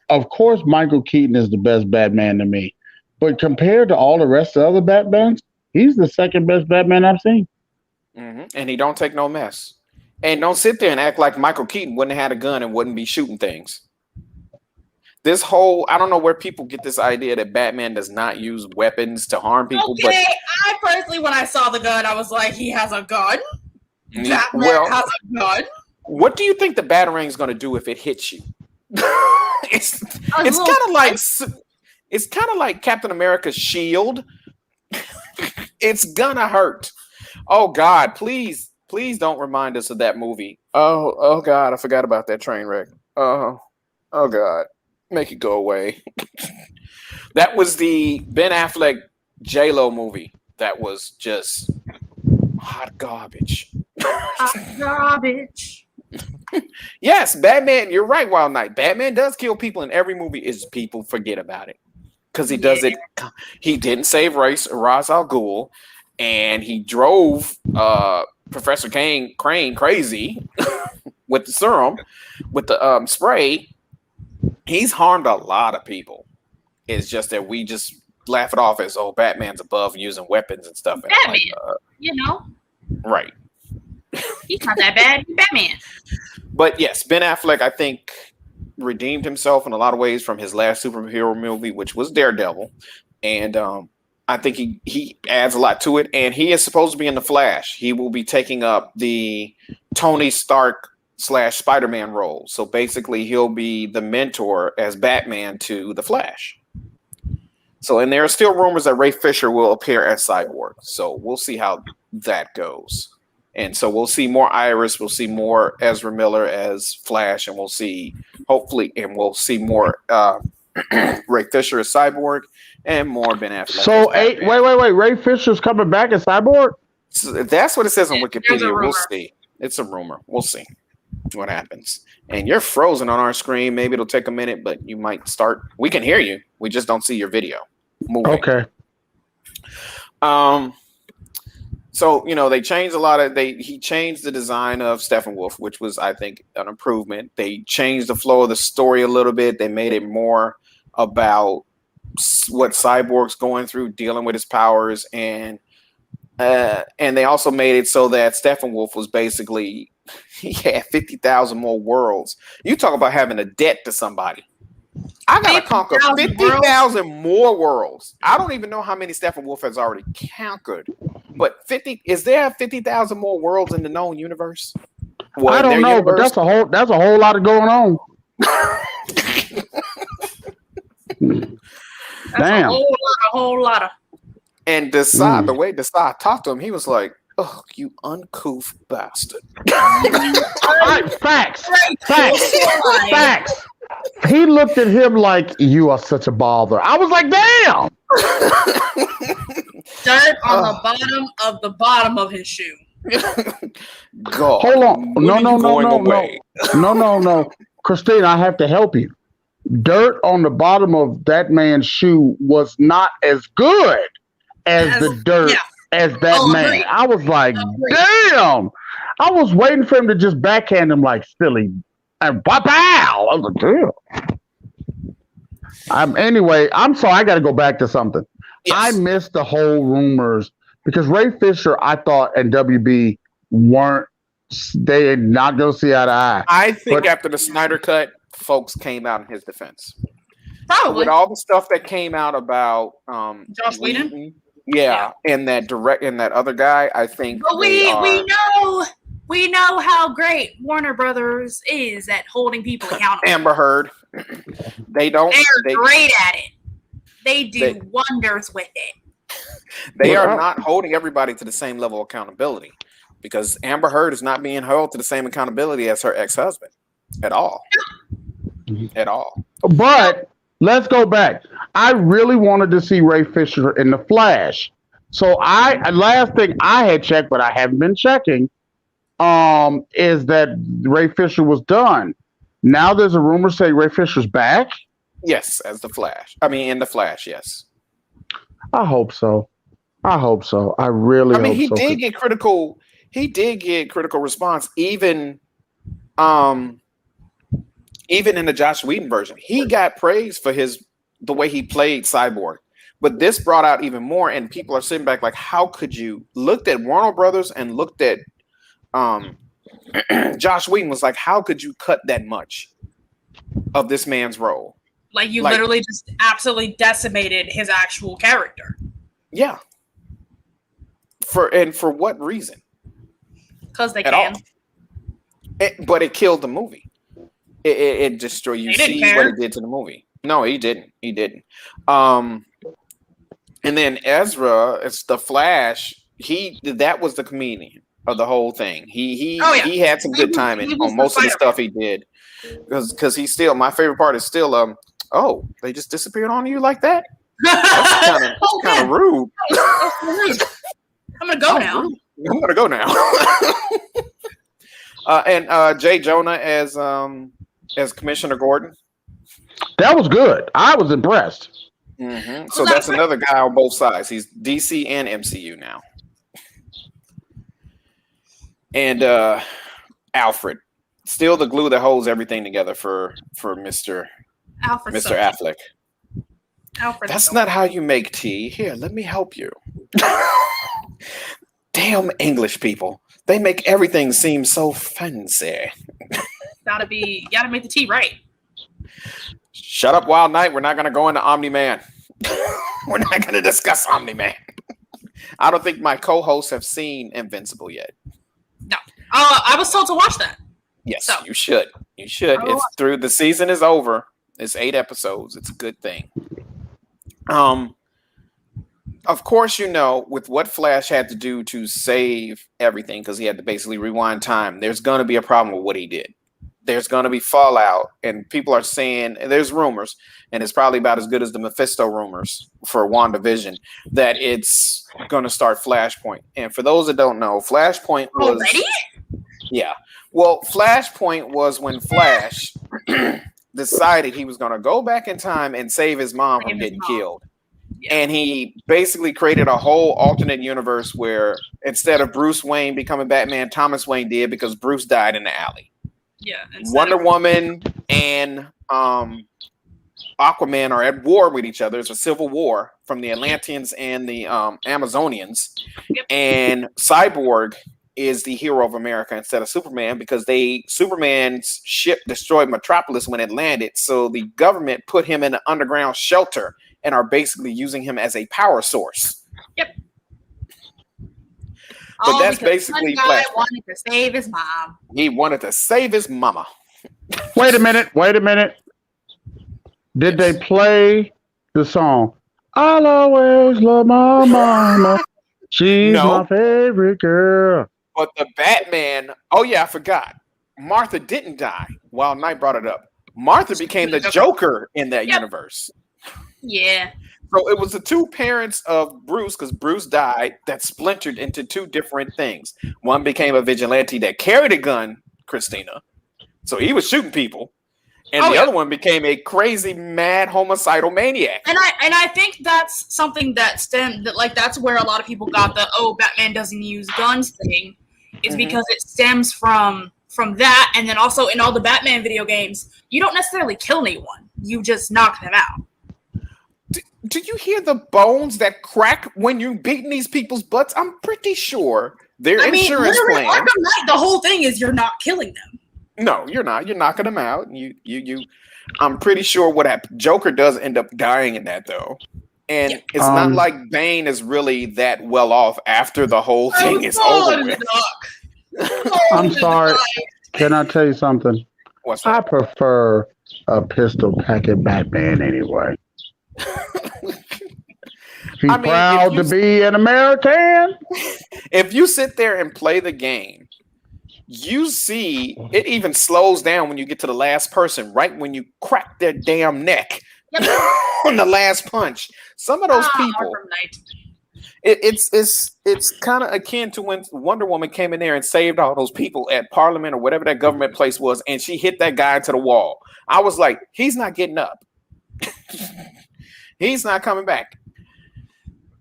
Of course, Michael Keaton is the best Batman to me, but compared to all the rest of the other Batmans, he's the second best Batman I've seen. Mm-hmm. And he don't take no mess. And don't sit there and act like Michael Keaton wouldn't have had a gun and wouldn't be shooting things. this whole, I don't know where people get this idea that Batman does not use weapons to harm people. Okay, I personally, when I saw the gun, I was like, he has a gun. Well, has a gun. What do you think the Batarang is going to do if it hits you? It's kind of like Captain America's shield. It's gonna hurt. Oh God, please don't remind us of that movie. Oh God, I forgot about that train wreck. Oh God, make it go away. That was the Ben Affleck J-Lo movie. That was just hot garbage. Hot garbage. Yes, Batman. You're right, Wild Knight. Batman does kill people in every movie. Is people forget about it because he does it. He didn't save Ra's al Ghul, and he drove Professor Crane crazy with the serum, with the spray. He's harmed a lot of people. It's just that we just laugh it off as, oh, Batman's above using weapons and stuff. Batman, right? He's not that bad. He's Batman. But yes, Ben Affleck, I think, redeemed himself in a lot of ways from his last superhero movie, which was Daredevil. And I think he adds a lot to it. And he is supposed to be in The Flash. He will be taking up the Tony Stark / Spider-Man role. So basically, he'll be the mentor as Batman to The Flash. So, and there are still rumors that Ray Fisher will appear as Cyborg. So we'll see how that goes. And so we'll see more Iris, we'll see more Ezra Miller as Flash, and we'll see, hopefully, and we'll see more Ray Fisher as Cyborg, and more Ben Affleck. So, wait, Ray Fisher's coming back as Cyborg? So that's what it says on Wikipedia. We'll see. It's a rumor. We'll see what happens. And you're frozen on our screen. Maybe it'll take a minute, but you might start. We can hear you. We just don't see your video moving. Okay. So, they changed a lot of, he changed the design of Steppenwolf, which was, I think, an improvement. They changed the flow of the story a little bit. They made it more about what Cyborg's going through, dealing with his powers. And they also made it so that Steppenwolf was basically, he had 50,000 more worlds. You talk about having a debt to somebody. I got to conquer 50,000 more worlds. I don't even know how many Steppenwolf has already conquered. But is there 50,000 more worlds in the known universe? Well, I don't know, but that's a whole lot of going on. Damn. A whole lot of. And the way Desai talked to him, he was like, "Oh, you uncouth bastard." Facts. He looked at him like, "You are such a bother." I was like, "Damn." Dirt on the bottom of his shoe. God. Hold on. No. Christina, I have to help you. Dirt on the bottom of that man's shoe was not as good as the dirt as that man. Agreed. I was like, damn. I was waiting for him to just backhand him like silly. And pow! I was like, damn. Anyway, I'm sorry. I got to go back to something. Yes. I missed the whole rumors because Ray Fisher, I thought, and WB they not going to see eye to eye. I think after the Snyder Cut, folks came out in his defense. Probably. With all the stuff that came out about Josh Whedon. Yeah, and that other guy, I think. But we know how great Warner Brothers is at holding people accountable. Amber Heard. They're great at it. They do wonders with it. They are not holding everybody to the same level of accountability because Amber Heard is not being held to the same accountability as her ex-husband at all. At all. But let's go back. I really wanted to see Ray Fisher in The Flash. So last thing I had checked, but I haven't been checking, is that Ray Fisher was done. Now there's a rumor saying Ray Fisher's back. Yes, as the Flash. I mean, in the Flash, yes. I hope so. I really hope so. He did get critical. He did get critical response, even in the Joss Whedon version. He got praise for the way he played Cyborg. But this brought out even more, and people are sitting back like, how could you looked at Warner Brothers and looked at Joss Whedon was like, how could you cut that much of this man's role? Like you literally just absolutely decimated his actual character. Yeah. For what reason? Because they can. But it killed the movie. It destroyed. You see what it did to the movie. No, he didn't. He didn't. And then Ezra, it's the Flash. That was the comedian of the whole thing. He had some good timing on most of the stuff he did. Because he's still, my favorite part is still they just disappeared on you like that? That's kind of rude. I'm gonna go now. I'm gonna go now. And Jay Jonah as Commissioner Gordon. That was good. I was impressed. Mm-hmm. So that's another guy on both sides. He's DC and MCU now. And Alfred, still the glue that holds everything together for Mr. Affleck. Alfred, that's not how you make tea. Here, let me help you. Damn English people. They make everything seem so fancy. gotta make the tea right. Shut up, Wild Knight. We're not gonna go into Omni-Man. We're not gonna discuss Omni-Man. I don't think my co-hosts have seen Invincible yet. No. I was told to watch that. Yes, you should. You should. It's through. The season is over. It's 8 episodes. It's a good thing. Of course, with what Flash had to do to save everything, because he had to basically rewind time, there's going to be a problem with what he did. There's going to be fallout, and people are saying, there's rumors, and it's probably about as good as the Mephisto rumors for WandaVision, that it's going to start Flashpoint. And for those that don't know, Flashpoint was... Already? Yeah. Well, Flashpoint was when Flash decided he was going to go back in time and save his mom from getting killed. Yeah. And he basically created a whole alternate universe where instead of Bruce Wayne becoming Batman, Thomas Wayne did, because Bruce died in the alley. Yeah. Wonder Woman and Aquaman are at war with each other. It's a civil war from the Atlanteans and the Amazonians. Yep. And Cyborg is the hero of America instead of Superman, because Superman's ship destroyed Metropolis when it landed. So the government put him in an underground shelter and are basically using him as a power source. Yep. But that's basically one guy wanted to save his mom. He wanted to save his mama. Wait a minute. Did they play the song? I'll always love my mama. She's my favorite girl. But the Batman, I forgot. Martha didn't die. Wild Knight brought it up. Martha became the Joker in that universe. Yeah. So it was the two parents of Bruce, because Bruce died, that splintered into two different things. One became a vigilante that carried a gun, Christina. So he was shooting people. And the other one became a crazy, mad, homicidal maniac. And I think that's something that's where a lot of people got the Batman doesn't use guns thing, is because it stems from that. And then also in all the Batman video games, you don't necessarily kill anyone, you just knock them out. Do you hear the bones that crack when you're beating these people's butts? I'm pretty sure their insurance plan. Arkham Knight, the whole thing is you're not killing them. No, you're not. You're knocking them out. You. I'm pretty sure what happened. Joker does end up dying in that, though, and it's not like Bane is really that well off after the whole thing is over with. I'm sorry. Can I tell you something? What's that? I prefer a pistol packing Batman anyway. He's proud to be an American. If you sit there and play the game, you see it even slows down when you get to the last person, right when you crack their damn neck on the last punch. Some of those people, it's kind of akin to when Wonder Woman came in there and saved all those people at Parliament or whatever that government place was, and she hit that guy to the wall. I was like, he's not getting up. He's not coming back.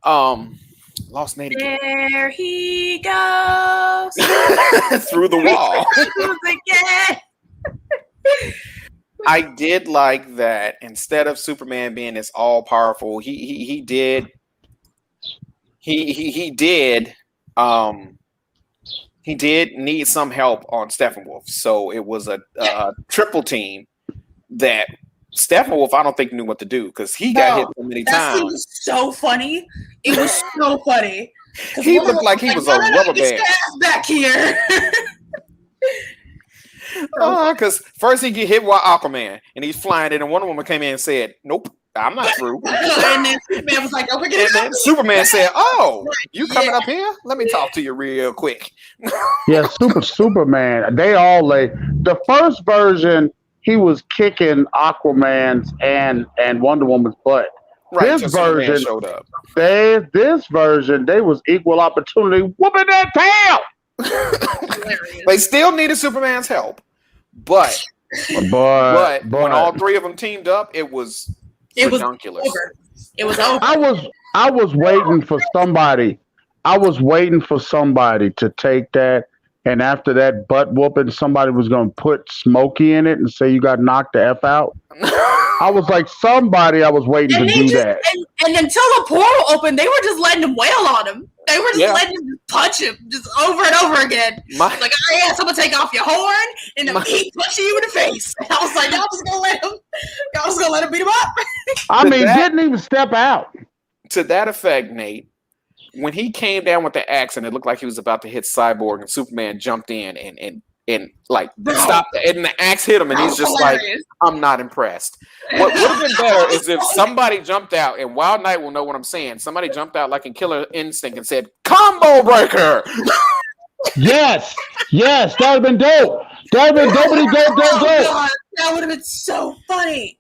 Lost Nate again. There he goes through the wall. I did like that instead of Superman being this all powerful, he did need some help on Steppenwolf. So it was a triple team that Steppenwolf, I don't think knew what to do because he got hit so many times. That was so funny. It was so funny. He looked like he was a rubber band. Back here. Because first he get hit with Aquaman and he's flying in, and Wonder Woman came in and said, "Nope, I'm not through." And then Superman was like, "Don't forget it." And then Superman said, "Oh, you coming up here? Let me talk to you real quick." Yeah, Superman. They all the first version. He was kicking Aquaman's and Wonder Woman's butt. Right, This version showed up. They was equal opportunity whooping that tail. They still needed Superman's help, but when all three of them teamed up, it was ridiculous. It was over. I was waiting for somebody. I was waiting for somebody to take that. And after that butt whooping, somebody was going to put Smokey in it and say you got knocked the F out. I was like, I was waiting to do that. And until the portal opened, they were just letting him wail on him. They were just letting him punch him just over and over again. Like, oh yeah, someone take off your horn and then he punching you in the face. And I was like, y'all just gonna let him beat him up. I mean, didn't even step out. To that effect, Nate, when he came down with the axe and it looked like he was about to hit Cyborg and Superman jumped in and like stopped and the axe hit him and he's just like, I'm not impressed. What would have been better is if somebody jumped out, and Wild Knight will know what I'm saying. Somebody jumped out like in Killer Instinct and said, "Combo breaker." Yes, that would have been dope. That would have been dope. God, that would have been so funny.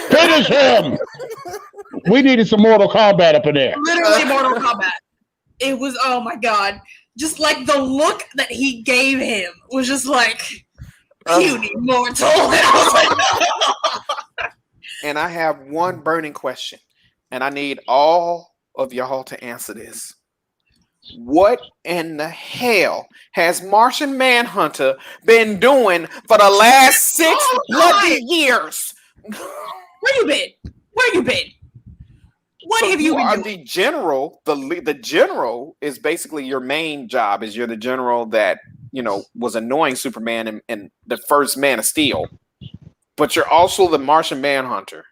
Finish him. We needed some Mortal Kombat up in there. Literally Mortal Kombat. It was, oh my God. Just like the look that he gave him was just like, puny mortal. And I was like, and I have one burning question, and I need all of y'all to answer this. What in the hell has Martian Manhunter been doing for the last 6 bloody years? Where you been? What have you been doing? The general, the general is basically your main job. Is you're the general that was annoying Superman in the first Man of Steel, but you're also the Martian Manhunter.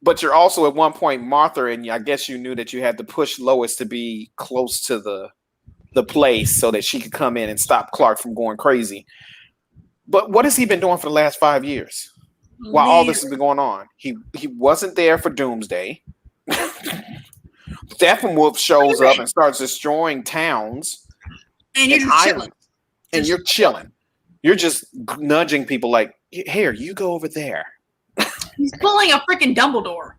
But you're also at one point Martha, and I guess you knew that you had to push Lois to be close to the place so that she could come in and stop Clark from going crazy. But what has he been doing for the last 5 years? While all this has been going on, he wasn't there for Doomsday. Steppenwolf shows up and starts destroying towns and you're just chilling. And you're chilling. You're just nudging people like, "Here, you go over there." He's pulling a freaking Dumbledore.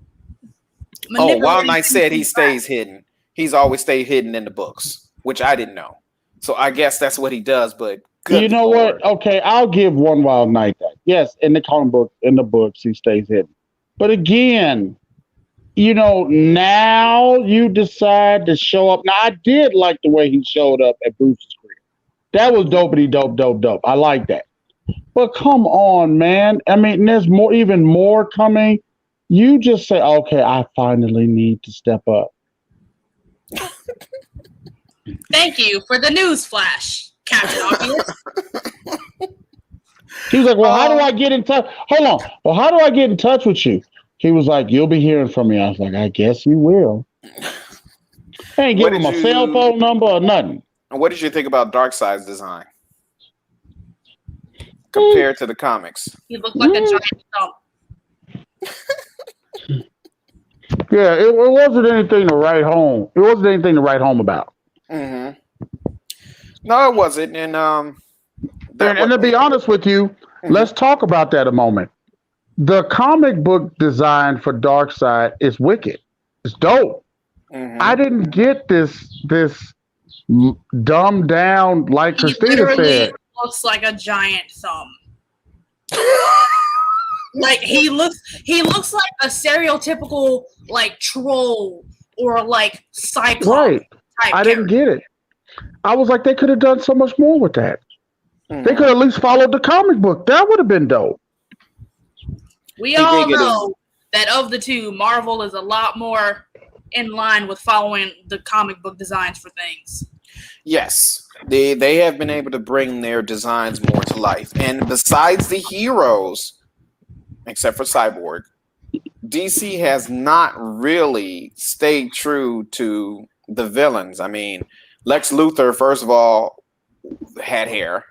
Wild Knight said he stays hidden. He's always stayed hidden in the books, which I didn't know. So I guess that's what he does. But you know what? Okay, I'll give one Wild Knight that. Yes, in the comic book, in the books, he stays hidden. But again, now you decide to show up. Now, I did like the way he showed up at Bruce's crib. That was dopey dope. I like that. But come on, man. I mean, there's even more coming. You just say, okay, I finally need to step up. Thank you for the news flash, Captain Obvious. He was like, well, how do I get in touch? Hold on. Well, how do I get in touch with you? He was like, you'll be hearing from me. I was like, I guess you will. I ain't give him a cell phone number or nothing. And what did you think about Darkseid's design compared to the comics? He looked like a giant thump. Yeah, it wasn't anything to write home. It wasn't anything to write home about. Mm-hmm. No, it wasn't. And to be honest with you, let's talk about that a moment. The comic book design for Darkseid is wicked. It's dope. Mm-hmm. I didn't get this dumbed down like Christina said. Looks like a giant thumb. Like he looks like a stereotypical like troll or like cyclops. Right. I didn't get it. I was like, they could have done so much more with that. Mm-hmm. They could at least followed the comic book. That would have been dope. We all know that of the two, Marvel is a lot more in line with following the comic book designs for things. Yes, they have been able to bring their designs more to life. And besides the heroes, except for Cyborg, DC has not really stayed true to the villains. I mean, Lex Luthor, first of all, had hair.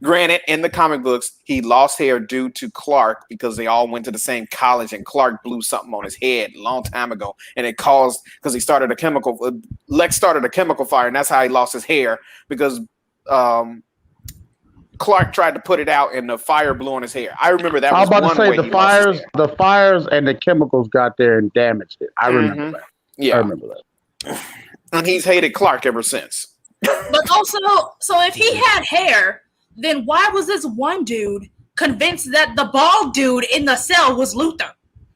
Granted, in the comic books, he lost hair due to Clark because they all went to the same college, and Clark blew something on his head a long time ago, and it caused because he started a chemical. Lex started a chemical fire, and that's how he lost his hair because Clark tried to put it out, and the fire blew on his hair. I remember that. I was about to say the fires, and the chemicals got there and damaged it. I remember that. Yeah, I remember that. And he's hated Clark ever since. But also, so if he had hair, then why was this one dude convinced that the bald dude in the cell was Luthor?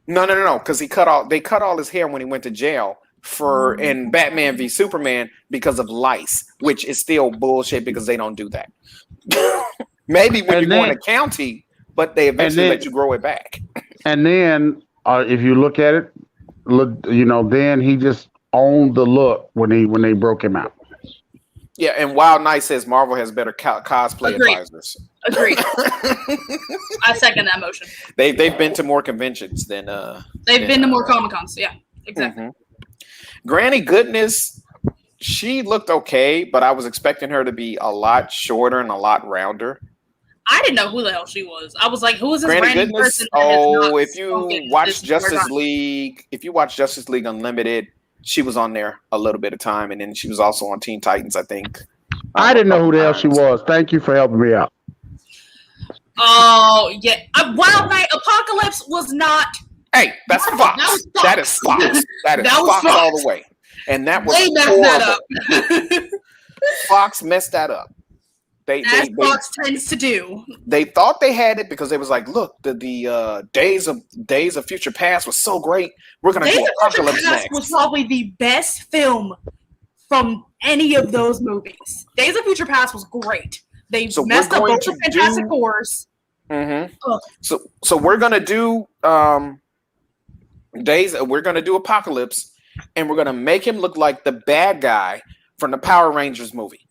No. Because they cut all his hair when he went to jail in Batman v Superman because of lice, which is still bullshit because they don't do that. Maybe when you go in a county, but they eventually let you grow it back. And then, if you look at it, then he just owned the look when they broke him out. Yeah, and Wild Knight says Marvel has better cosplay advisors. Agreed. I second that motion. They've been to more conventions than they've been to more Comic-Cons. Yeah, exactly. Mm-hmm. Granny Goodness, she looked okay, but I was expecting her to be a lot shorter and a lot rounder. I didn't know who the hell she was. I was like, who is this Granny random Goodness? person? If you watch Justice League Unlimited, she was on there a little bit of time, and then she was also on Teen Titans, I think. I didn't know who the hell she was. Thank you for helping me out. Oh, yeah. Wild Knight Apocalypse was not. Hey, that's Fox. That is Fox. That is Fox all the way. And that was horrible. That up. Fox messed that up. As Fox tends to do. They thought they had it because they was like, look, the Days of Future Past was so great. We're gonna do Apocalypse next. Was probably the best film from any of those movies. Days of Future Past was great. They messed up both the Fantastic Fours. Mm-hmm. So we're gonna do We're gonna do Apocalypse, and we're gonna make him look like the bad guy from the Power Rangers movie.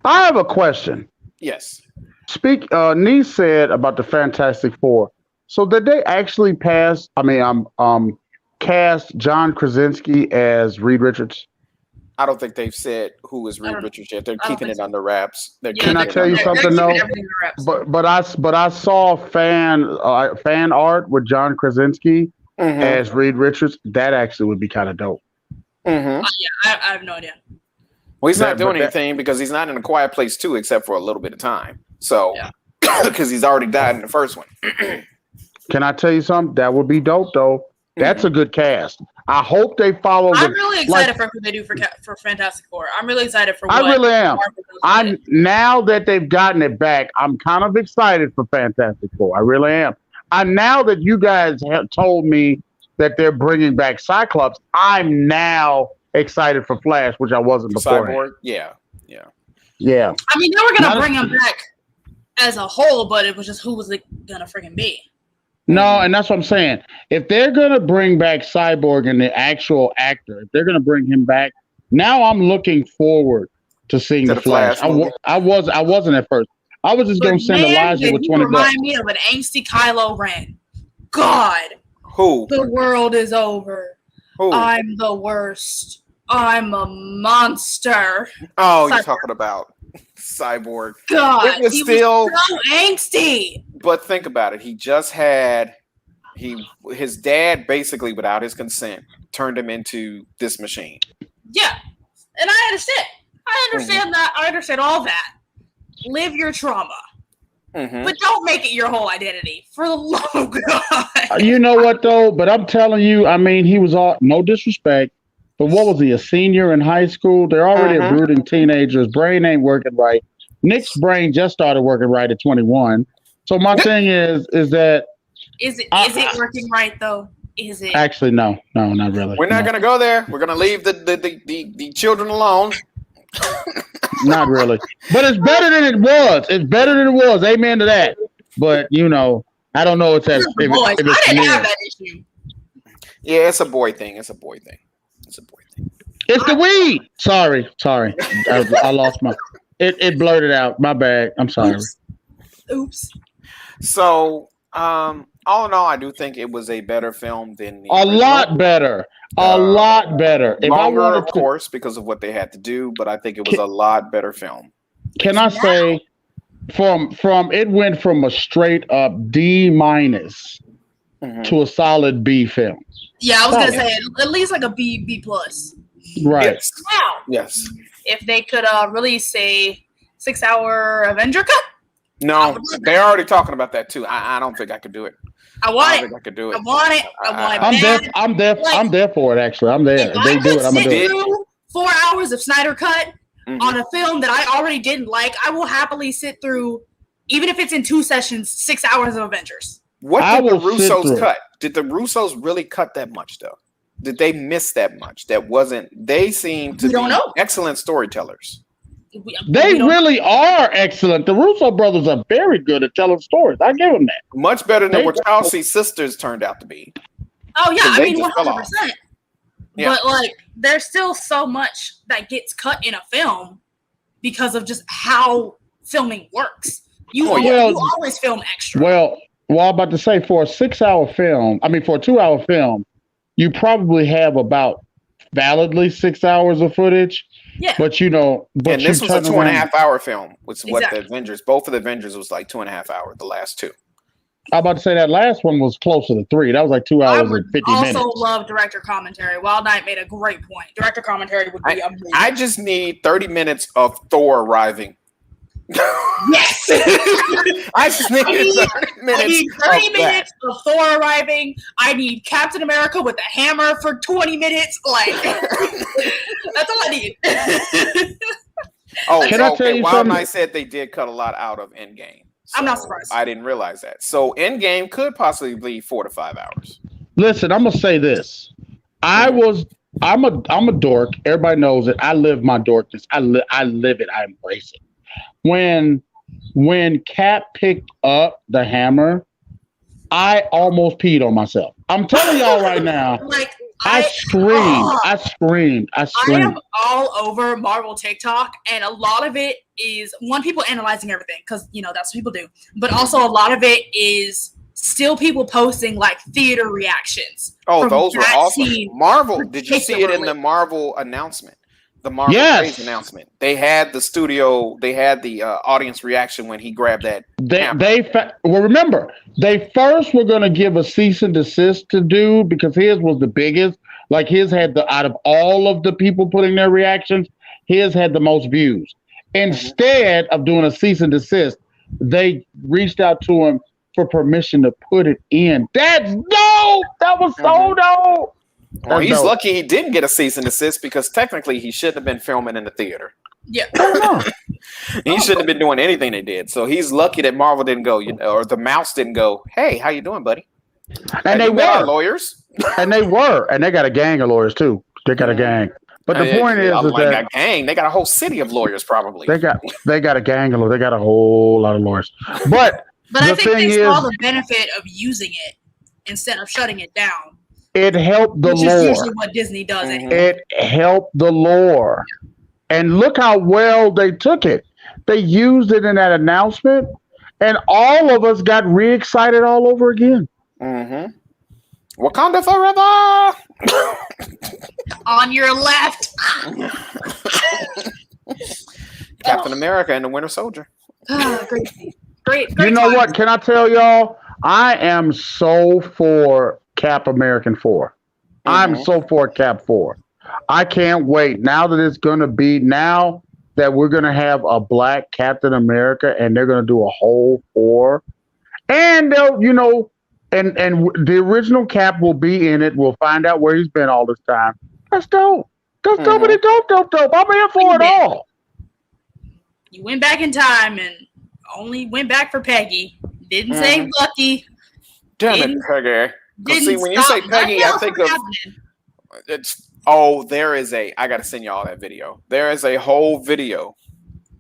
I have a question. Yes. Nee said about the Fantastic Four. So did they actually cast John Krasinski as Reed Richards? I don't think they've said who is Reed Richards yet. They're keeping it under wraps. Can I tell you something though? But I saw fan art with John Krasinski as Reed Richards. That actually would be kind of dope. Yeah, I have no idea. Well, he's not doing anything because he's not in A Quiet Place 2 except for a little bit of time. So, because he's already died in the first one. Can I tell you something? That would be dope, though. That's a good cast. I hope they follow. I'm really excited for who they do for Fantastic Four. I'm really excited for. I really am. Now that they've gotten it back, I'm kind of excited for Fantastic Four. I really am. Now that you guys have told me that they're bringing back Cyclops, I'm now excited for Flash, which I wasn't before. Cyborg? Yeah. I mean, they were gonna bring him back as a whole, but it was just who was it gonna freaking be? No, and that's what I'm saying. If they're gonna bring back Cyborg and the actual actor, if they're gonna bring him back, now I'm looking forward to seeing the Flash. I wasn't at first. I was just gonna send Elijah with $20. Remind me of an angsty Kylo Ren. God. Who? The world is over. Who? I'm the worst. I'm a monster. Oh, you're talking about Cyborg. God, it was still so angsty. But think about it. He just had his dad basically, without his consent, turned him into this machine. Yeah, and I understand. I understand that. I understand all that. Live your trauma. But don't make it your whole identity, for the love of God. You know what, though? But I'm telling you, I mean, he was all, no disrespect, but what was he, a senior in high school? They're already a brooding teenager. His brain ain't working right. Nick's brain just started working right at 21. So my thing is that... Is it working right, though? Is it? Actually, no, not really. We're not going to go there. We're going to leave the children alone. Not really. But it's better than it was. It's better than it was. Amen to that. But, I don't know if it's... I didn't have that issue. Yeah, it's a boy thing. It's the weed. Sorry. I lost my... It blurted out. My bad. I'm sorry. Oops. So, all in all, I do think it was a better film than the A original. lot better. A lot better. If I Longer, wanted of to, course, because of what they had to do, but I think it was a lot better film. can I say from it went from a straight up D- to a solid B film. Yeah, I was gonna say at least like a B plus. Right. Yes. Wow. Yes. If they could release a 6-hour Avenger cut. No, they're already talking about that too. I don't think I could do it. I want I it. don't think I could do it. I want it. I'm there for it. Actually, I'm there. If If they do it, I'm gonna do it. through 4 hours of Snyder cut on a film that I already didn't like, I will happily sit through, even if it's in 2 sessions, 6 hours of Avengers. What did the Russos cut? Did the Russos really cut that much though? Did they miss that much? That wasn't. They seem to be excellent storytellers. They really are excellent. The Russo brothers are very good at telling stories. I give them that. Much better than what Chelsea's sisters turned out to be. Oh yeah, I mean 100%. Yeah. But like, there's still so much that gets cut in a film because of just how filming works. You always film extra. Well, I'm about to say for a 6-hour film, for a 2-hour film, you probably have about validly 6 hours of footage. Yeah. But and this was a 2.5 hour film, which is what the Avengers, both of the Avengers was like 2.5 hours, the last two. I'm about to say that last one was closer to 3. That was like 2 hours and 50 minutes. I also love director commentary. Wild Knight made a great point. Director commentary would be amazing. I just need 30 minutes of Thor arriving. Yes. I just need 30 minutes. I need 30 minutes of Thor arriving. I need Captain America with a hammer for 20 minutes. Like, that's all I need. Can I tell you something? Wild Knight said they did cut a lot out of Endgame. So I'm not surprised. I didn't realize that. So Endgame could possibly be 4 to 5 hours. Listen, I'm gonna say this. I'm a dork. Everybody knows it. I live my dorkness. I live it. I embrace it. When Cap picked up the hammer, I almost peed on myself. I'm telling y'all right now. I screamed. I am all over Marvel TikTok, and a lot of it is people analyzing everything because that's what people do. But also a lot of it is still people posting like theater reactions. Oh, those were awesome. Marvel. Did you see it in the Marvel announcement? The Marvel Praise announcement. They had the studio. They had the audience reaction when he grabbed that. Remember, they first were going to give a cease and desist to dude because his was the biggest. Like his had out of all of the people putting their reactions, his had the most views. Instead of doing a cease and desist, they reached out to him for permission to put it in. That's dope. That was so dope. Well, he's lucky he didn't get a cease and desist because technically he shouldn't have been filming in the theater. Yeah. He shouldn't have been doing anything they did. So he's lucky that Marvel didn't go, or the mouse didn't go, hey, how you doing, buddy? And they were lawyers. And they got a gang of lawyers too. They got a gang. But the point is that a gang. They got a whole city of lawyers probably. They got a gang of lawyers. They got a whole lot of lawyers. But I think they saw the benefit of using it instead of shutting it down. It helped the lore. Which is usually what Disney does. It helped the lore. And look how well they took it. They used it in that announcement, and all of us got re-excited all over again. Wakanda forever! On your left. Captain America and the Winter Soldier. Great. You know what? Can I tell y'all? I am so for Cap American 4. I'm so for Cap 4. I can't wait. Now that we're going to have a black Captain America and they're going to do a whole 4. And they'll, and the original Cap will be in it. We'll find out where he's been all this time. That's dope. That's dope. I'm here for it all. You went back in time and only went back for Peggy. Didn't say Bucky. Damn it, Peggy. See, when you say Peggy, I think of I got to send you all that video. There is a whole video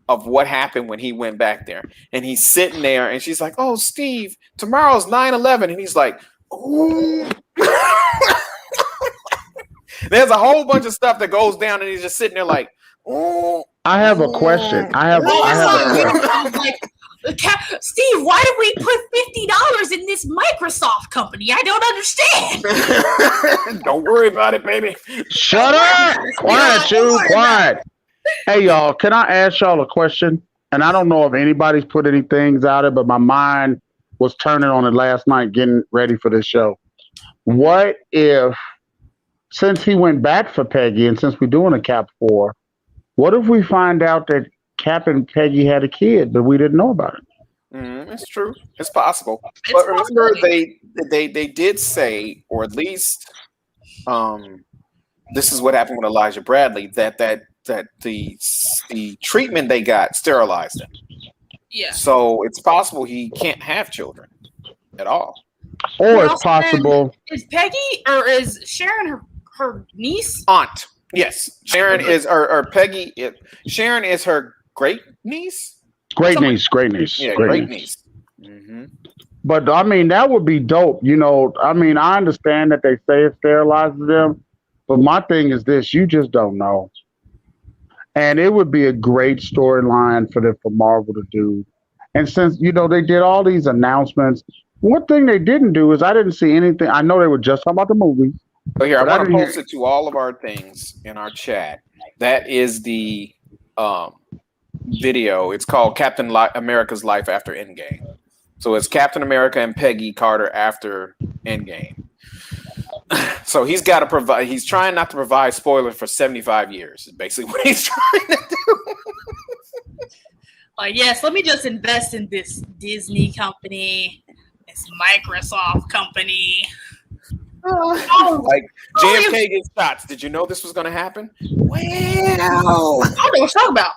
of what happened when he went back there. And he's sitting there and she's like, oh, Steve, tomorrow's 9/11. And he's like, ooh. There's a whole bunch of stuff that goes down and he's just sitting there like, ooh. I have a question. I have a question. Like, Steve, why did we put $50 in this Microsoft company? I don't understand. Don't worry about it, baby. Shut up! Quiet, you. Quiet. Hey, y'all. Can I ask y'all a question? And I don't know if anybody's put any things out it, but my mind was turning on it last night, getting ready for this show. What if, since he went back for Peggy, and since we're doing a Cap 4, what if we find out that Cap and Peggy had a kid, but we didn't know about it? It's true. It's possible. But remember, they did say, or at least this is what happened with Elijah Bradley, that the treatment they got sterilized him. Yeah. So it's possible he can't have children at all. Or it's possible. Is Peggy or is Sharon her niece? Aunt. Yes. Sharon is or Peggy. Sharon is her great niece. Great niece. Yeah, great niece. Mm-hmm. But I mean, that would be dope. You know, I mean, I understand that they say it sterilizes them, but my thing is this: you just don't know. And it would be a great storyline for Marvel to do. And since they did all these announcements, one thing they didn't do is I didn't see anything. I know they were just talking about the movies. So here, I want to post it to all of our things in our chat. That is the video. It's called Captain America's Life After Endgame. So it's Captain America and Peggy Carter after Endgame. So he's got to provide. He's trying not to provide spoilers for 75 years. Is basically what he's trying to do. Like, yes, let me just invest in this Disney company, this Microsoft company. Like JFK gets shots. Did you know this was going to happen? Well, I don't know what you're talking about.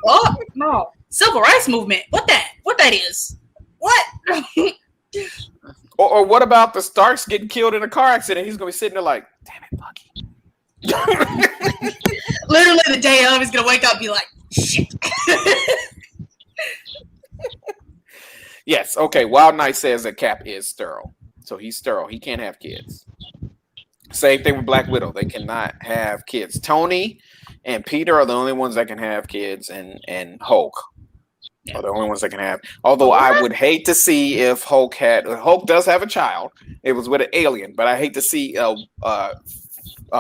What? No. Civil rights movement. What that is? What? or what about the Starks getting killed in a car accident? He's going to be sitting there like, damn it, Bucky. Literally the day of, he's going to wake up and be like, shit. Yes. Okay. Wild Knight says that Cap is sterile. So he's sterile. He can't have kids. Same thing with Black Widow. They cannot have kids. Tony and Peter are the only ones that can have kids, and Hulk are the only ones that can have. Although I would hate to see if Hulk does have a child. It was with an alien, but I hate to see a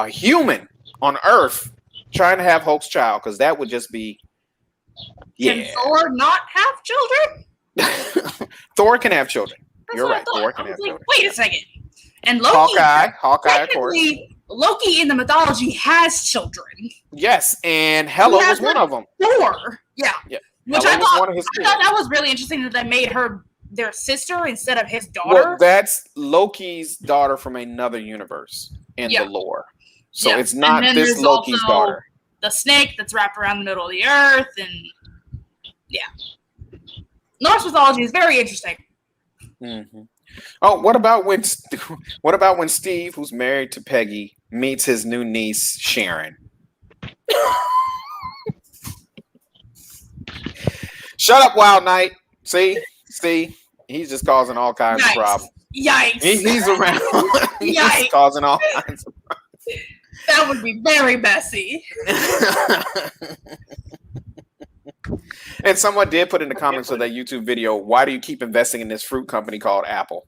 human on Earth trying to have Hulk's child, because that would just be Can Thor not have children? Thor can have children. You're right. Thor can have children. Wait a second. And Loki, Hawkeye, of course. Loki in the mythology has children. Yes, and Hela was one of them. Thor, yeah. Which Hela I thought that was really interesting that they made her their sister instead of his daughter. Well, that's Loki's daughter from another universe in the lore. So it's not this Loki's daughter. The snake that's wrapped around the middle of the earth, and Norse mythology is very interesting. Mm-hmm. Oh, what about when Steve, who's married to Peggy, meets his new niece Sharon? Shut up, Wild Knight. See, he's just causing all kinds of problems. Yikes! He's around. He's causing all kinds of problems. That would be very messy. And someone did put in the comments of that YouTube video, why do you keep investing in this fruit company called Apple?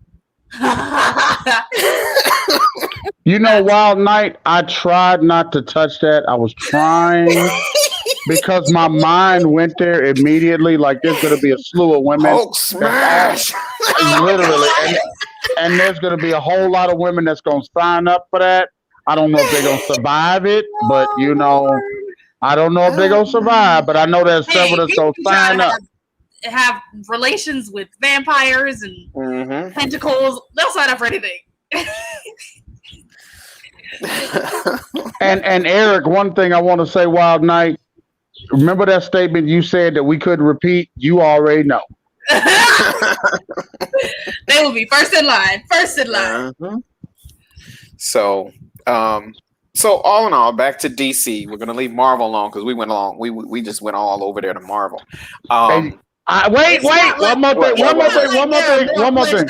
Wild Knight, I tried not to touch that. I was trying because my mind went there immediately. Like, there's going to be a slew of women. Hulk smash! Literally. And there's going to be a whole lot of women that's going to sign up for that. I don't know if they're going to survive it, but, I don't know if they're going to survive, but I know there's several that's going to sign up. Have relations with vampires and tentacles. They'll sign up for anything. and Eric, one thing I want to say, Wild Knight, remember that statement you said that we couldn't repeat? You already know. They will be first in line. So all in all, back to DC. We're going to leave Marvel alone because we went along. We just went all over there to Marvel. Wait. One more thing.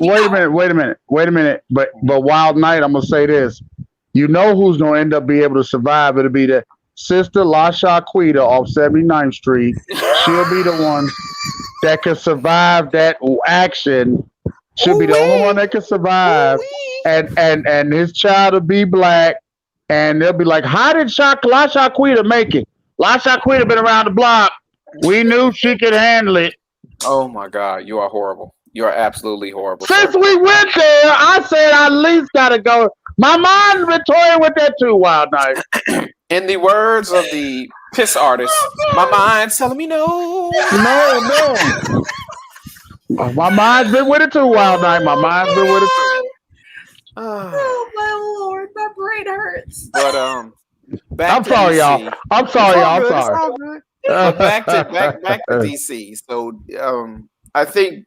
Wait a minute. But Wild Knight, I'm going to say this. You know who's going to end up being able to survive? It'll be the Sister Lasha Quita off 79th Street. She'll be the one that can survive that action. She'll be the only one that can survive, and his child will be black, and they'll be like, "How did Lasha Quita make it? Lasha Quita been around the block. We knew she could handle it." Oh my God, you are horrible. You are absolutely horrible. Since sir. we went there, I said I at least gotta go. My mind's been toying with that too, Wild Night. In the words of the piss artist, my mind's telling me no. No. My mind's been with it too, Wild Night. My mind's been with it too. Oh my Lord, my brain hurts. But back I'm to sorry, DC. y'all. I'm sorry, y'all. I'm It's sorry. all good. But back to DC. So I think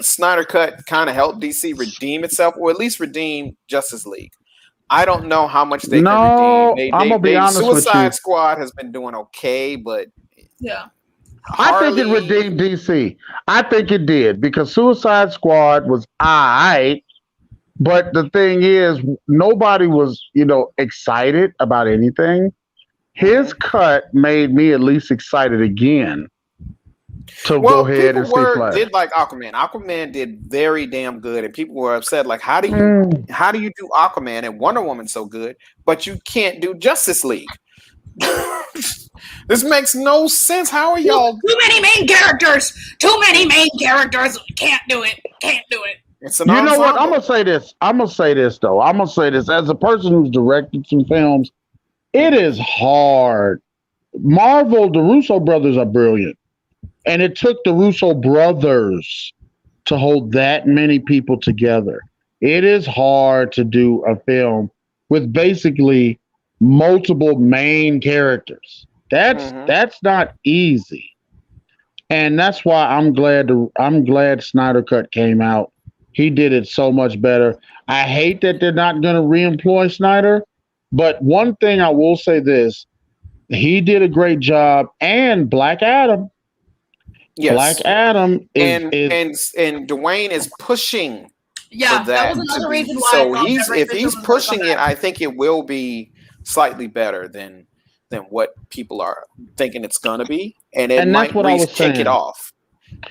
Snyder Cut kind of helped DC redeem itself, or at least redeem Justice League. I don't know how much they can redeem. I'm gonna be honest with you. Suicide Squad has been doing okay, but yeah, I think it redeemed DC. I think it did because Suicide Squad was alright, but the thing is, nobody was, excited about anything. His cut made me at least excited again to go ahead and see Flash. Did like Aquaman. Aquaman did very damn good, and people were upset. Like, how do you do Aquaman and Wonder Woman so good, but you can't do Justice League? This makes no sense. How are y'all? Too many main characters. Too many main characters. Can't do it. Can't do it. It's an you know what? ensemble. I'm gonna say this though. I'm gonna say this as a person who's directed some films. It is hard. Marvel, the Russo brothers are brilliant. And it took the Russo brothers to hold that many people together. It is hard to do a film with basically multiple main characters. That's not easy. And that's why I'm glad Snyder Cut came out. He did it so much better. I hate that they're not going to reemploy Snyder, but one thing I will say this, he did a great job, and Black Adam. Yes. Black Adam and Dwayne is pushing. Yeah, for that was another reason why. So if he's pushing it, I think it will be slightly better than what people are thinking it's gonna be, and it might kick it off.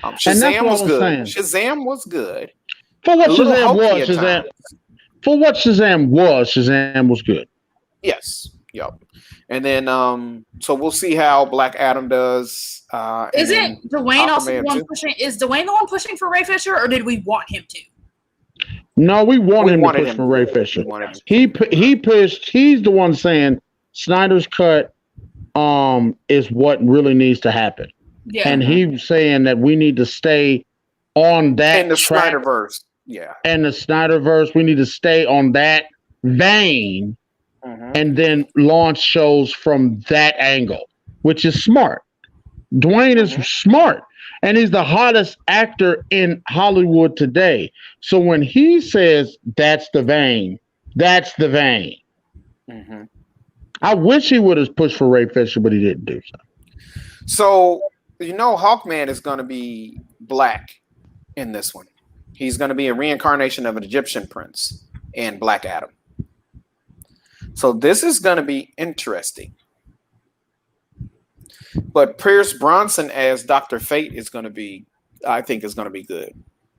Shazam was good. Shazam was good. For what Shazam was, Shazam was good. Yes. Yep. And then so we'll see how Black Adam does. Isn't Dwayne also the one pushing? Is Dwayne the one pushing for Ray Fisher, or did we want him to? No, we wanted him to push for Ray Fisher. He pushed. He's the one saying Snyder's cut is what really needs to happen. Yeah. And he's saying that we need to stay on that in the Snyderverse. Yeah. And the Snyderverse, we need to stay on that vein. And then launch shows from that angle, which is smart. Dwayne is smart, and he's the hottest actor in Hollywood today. So when he says that's the vein, that's the vein. I wish he would have pushed for Ray Fisher, but he didn't do so. So, Hawkman is going to be black in this one. He's going to be a reincarnation of an Egyptian prince in Black Adam. So this is going to be interesting. But Pierce Bronson as Dr. Fate is going to be, I think, is going to be good.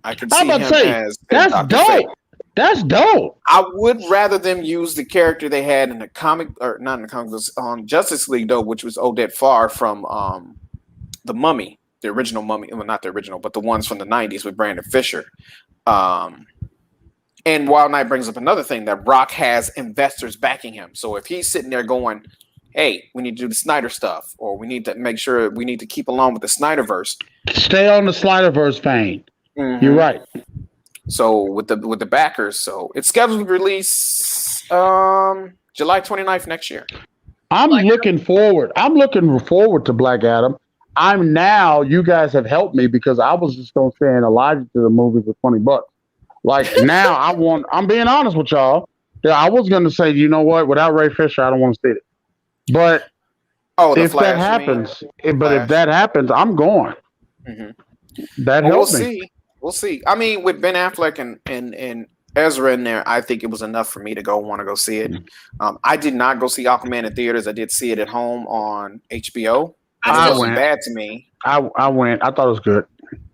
I can see him as that's Dr. dope. Fate. That's dope. I would rather them use the character they had in the comic, or not in the comic, was on Justice League though, which was Odette Farr from the Mummy, the original Mummy. Well, not the original, but the ones from the '90s with Brandon Fisher. And Wild Knight brings up another thing, that Rock has investors backing him. So if he's sitting there going, hey, we need to do the Snyder stuff, or we need to make sure we need to keep along with the Snyderverse. Stay on the Snyderverse vein. You're right. So with the backers, so it's scheduled to release July 29th next year. I'm looking forward to Black Adam. You guys have helped me because I was just going to say Elijah to the movie for $20. Like now I'm being honest with y'all. I was going to say, you know what? Without Ray Fisher, I don't want to see it. But if that happens, I'm going. That helps me. We'll see. I mean, with Ben Affleck and Ezra in there, I think it was enough for me to want to go see it. I did not go see Aquaman in theaters. I did see it at home on HBO, and it wasn't bad to me. I went. I thought it was good.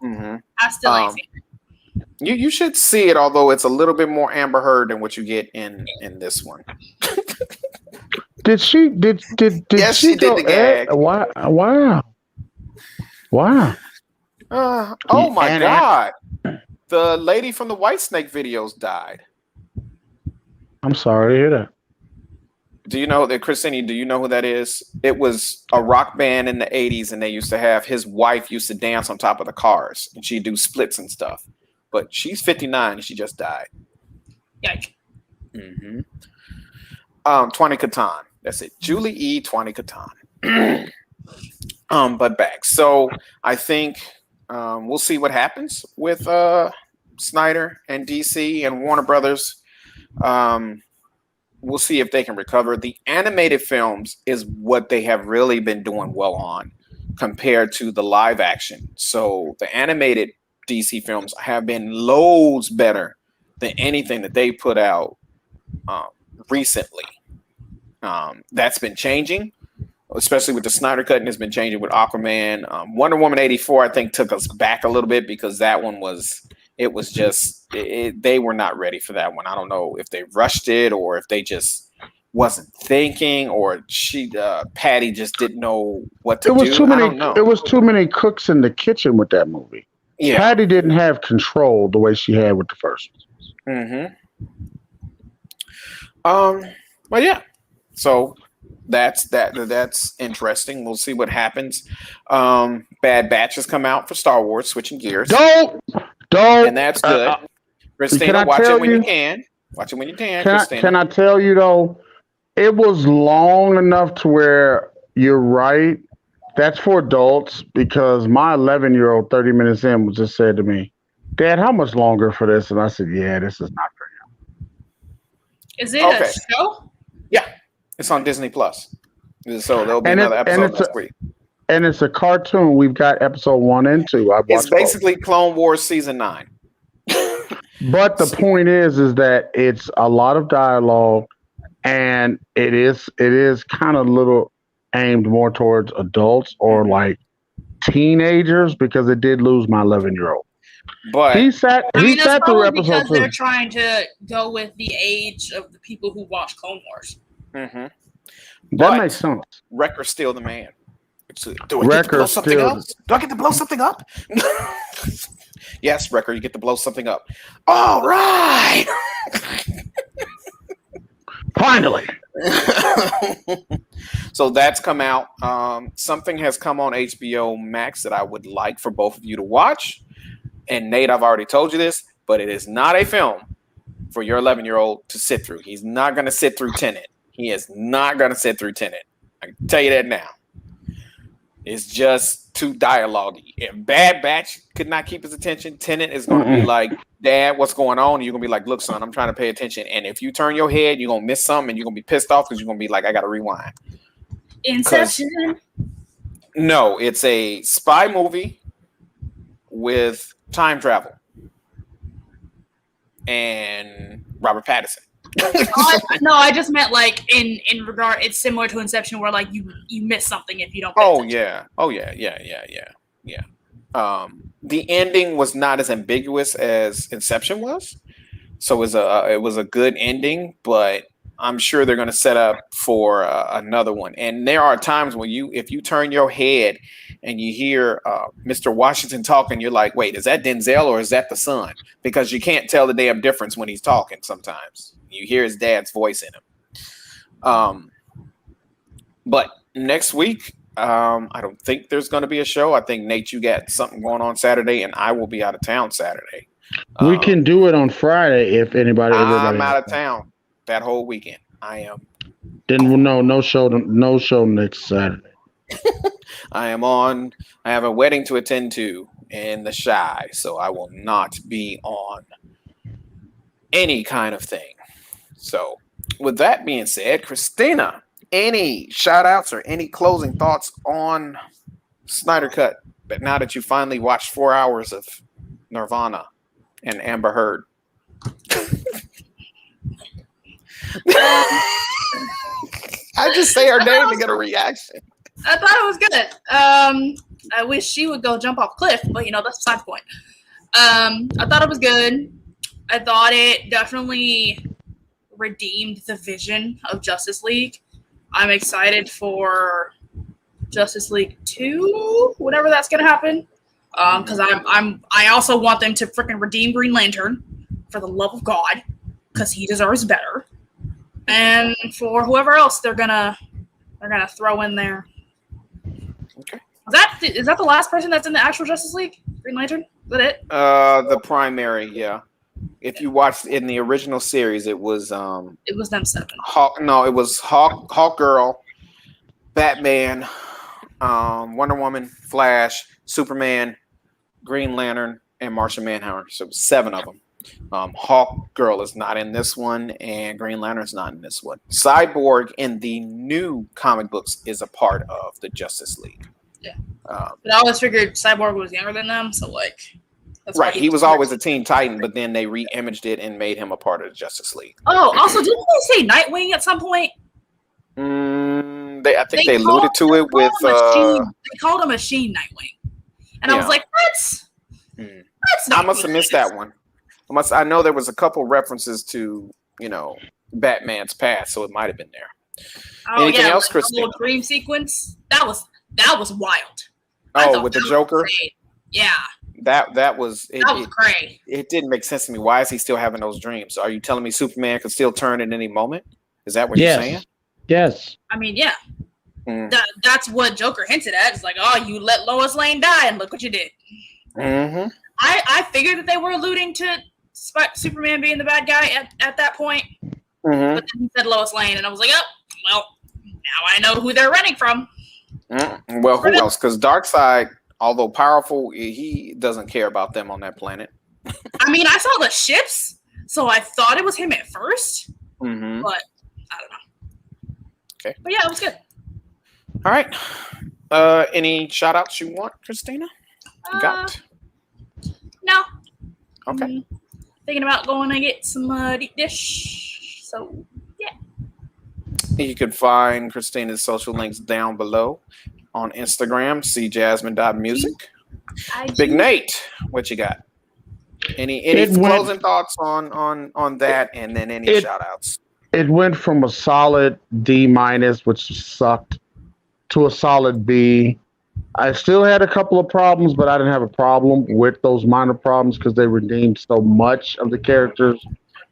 Mm-hmm. I still ain't seen it. You should see it, although it's a little bit more Amber Heard than what you get in this one. Did she? Did yes, she did the gag. Wow. Oh my God. The lady from the Whitesnake videos died. I'm sorry to hear that. Do you know that, Christina? Do you know who that is? It was a rock band in the 80s, and they used to have his wife used to dance on top of the cars, and she'd do splits and stuff. But she's 59 and she just died. Yikes. Mm-hmm. Twani Katan. That's it. Julie E. Twani Katan. But back. So I think we'll see what happens with Snyder and DC and Warner Brothers. We'll see if they can recover. The animated films is what they have really been doing well on compared to the live action. So the animated DC films have been loads better than anything that they put out recently. That's been changing, especially with the Snyder Cut, and it's been changing with Aquaman. Wonder Woman 84, I think, took us back a little bit because that one they were not ready for that one. I don't know if they rushed it or if they just wasn't thinking, or Patty just didn't know what to do. I don't know. It was too many cooks in the kitchen with that movie. Yeah. Patty didn't have control the way she had with the first one. Mm-hmm. But yeah, so that's interesting. We'll see what happens. Bad Batch has come out for Star Wars, switching gears. Don't. And that's good. Christina, watch it when you can. Watch it when you can, Christina. Can I tell you, though, it was long enough to where you're right. That's for adults, because my 11-year-old 30 minutes in just said to me, Dad, how much longer for this? And I said, yeah, this is not for him. Is it a show? Yeah. It's on Disney Plus. So there'll be another episode next week. And it's a cartoon. We've got episode 1 and 2. It's basically Clone Wars season 9. But the point is that it's a lot of dialogue, and it is kind of little aimed more towards adults or like teenagers, because it did lose my 11-year-old. But he sat through episode because 2. They're trying to go with the age of the people who watch Clone Wars. Mm-hmm. That makes sense. Wrecker's still the man. Do I get to blow something else? Do I get to blow something up? Yes, Wrecker, you get to blow something up. All right. Finally. So that's come out. Something has come on HBO Max that I would like for both of you to watch. And Nate, I've already told you this, but it is not a film for your 11-year-old to sit through. He's not going to sit through Tenet. He is not going to sit through Tenet. I can tell you that now. It's just too dialogue-y. If Bad Batch could not keep his attention, Tenet is going to be like, Dad, what's going on? And you're going to be like, look, son, I'm trying to pay attention. And if you turn your head, you're going to miss something, and you're going to be pissed off because you're going to be like, I got to rewind. Inception? No, it's a spy movie with time travel and Robert Pattinson. I just meant like in regard, it's similar to Inception, where like you miss something if you don't pay attention. Yeah. The ending was not as ambiguous as Inception was, so it was a good ending, but I'm sure they're going to set up for another one. And there are times when if you turn your head and you hear Mr. Washington talking, you're like, wait, is that Denzel or is that the son? Because you can't tell the damn difference when he's talking sometimes. You hear his dad's voice in him. But next week, I don't think there's going to be a show. I think, Nate, you got something going on Saturday, and I will be out of town Saturday. We can do it on Friday if anybody. I'm out of town that whole weekend. I am. Then no show next Saturday. I have a wedding to attend to in the Chi, so I will not be on any kind of thing. So with that being said, Christina, any shout outs or any closing thoughts on Snyder Cut? But now that you finally watched 4 hours of Nirvana and Amber Heard. I just say her name to get a reaction. I thought it was good. I wish she would go jump off a cliff, but that's beside the point. I thought it was good. I thought it definitely redeemed the vision of Justice League. I'm excited for Justice League 2, whatever that's gonna happen. Because I also want them to freaking redeem Green Lantern, for the love of God, because he deserves better. And for whoever else they're gonna throw in there. Okay. Is that the last person that's in the actual Justice League? Green Lantern? Is that it? The primary, yeah. If you watched in the original series, it was them 7. it was Hawk Girl, Batman, Wonder Woman, Flash, Superman, Green Lantern, and Martian Manhunter. So 7 of them. Hawk Girl is not in this one, and Green Lantern's not in this one. Cyborg in the new comic books is a part of the Justice League. Yeah. But I always figured Cyborg was younger than them, so that's right. He was always a Teen Titan, but then they re-imaged it and made him a part of the Justice League. Oh, also, didn't they say Nightwing at some point? I think they alluded to it with. They called him Machine Nightwing, and I was like, "That's not." I must have missed that one. I know there was a couple references to Batman's past, so it might have been there. Oh, anything else, Christina? The little dream sequence that was wild. Oh, with the Joker. Yeah. That was great. It didn't make sense to me. Why is he still having those dreams? Are you telling me Superman could still turn at any moment? Is that what you're saying? Yes. I mean, yeah. That's what Joker hinted at. It's like, oh, you let Lois Lane die, and look what you did. Mm-hmm. I figured that they were alluding to Superman being the bad guy at that point. Mm-hmm. But then he said Lois Lane, and I was like, oh, well, now I know who they're running from. Mm-hmm. Well, who else? Because Darkseid, although powerful, he doesn't care about them on that planet. I mean, I saw the ships, so I thought it was him at first. Mm-hmm. But I don't know. Okay. But yeah, it was good. All right. Any shout outs you want, Christina? Got? No. Okay. Thinking about going to get some deep dish. So, yeah. You can find Christina's social links down below on Instagram, cjasmine.music. Big Nate, what you got? Any closing thoughts on that, and then any shout outs? It went from a solid D-, which sucked, to a solid B. I still had a couple of problems, but I didn't have a problem with those minor problems because they redeemed so much of the characters.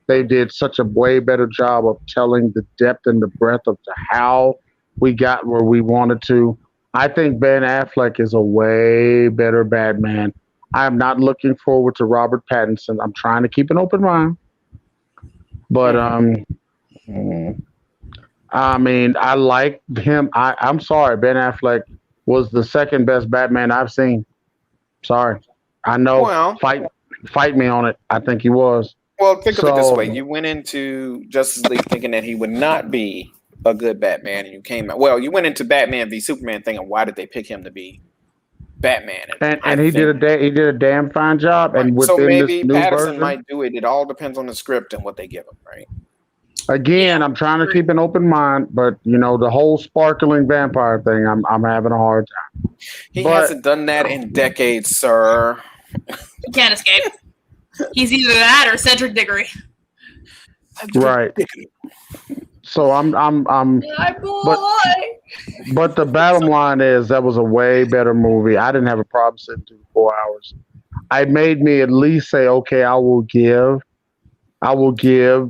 They did such a way better job of telling the depth and the breadth of how we got where we wanted to. I think Ben Affleck is a way better Batman. I am not looking forward to Robert Pattinson. I'm trying to keep an open mind. But, I mean, I like him. I'm sorry, Ben Affleck was the second best Batman I've seen. Sorry. I know. Well, fight me on it. I think he was. Well, think of it this way. You went into Justice League thinking that he would not be a good Batman, and you came out. Well, you went into Batman v Superman thinking, why did they pick him to be Batman? And he did a damn fine job. Right. And so maybe this new Pattinson version, might do it. It all depends on the script and what they give him, right? Again, I'm trying to keep an open mind, but the whole sparkling vampire thing, I'm having a hard time. He hasn't done that in decades, sir. You can't escape. He's either that or Cedric Diggory. Right. So I'm but the bottom line is that was a way better movie. I didn't have a problem sitting through 4 hours. It made me at least say, okay, I will give this, I will give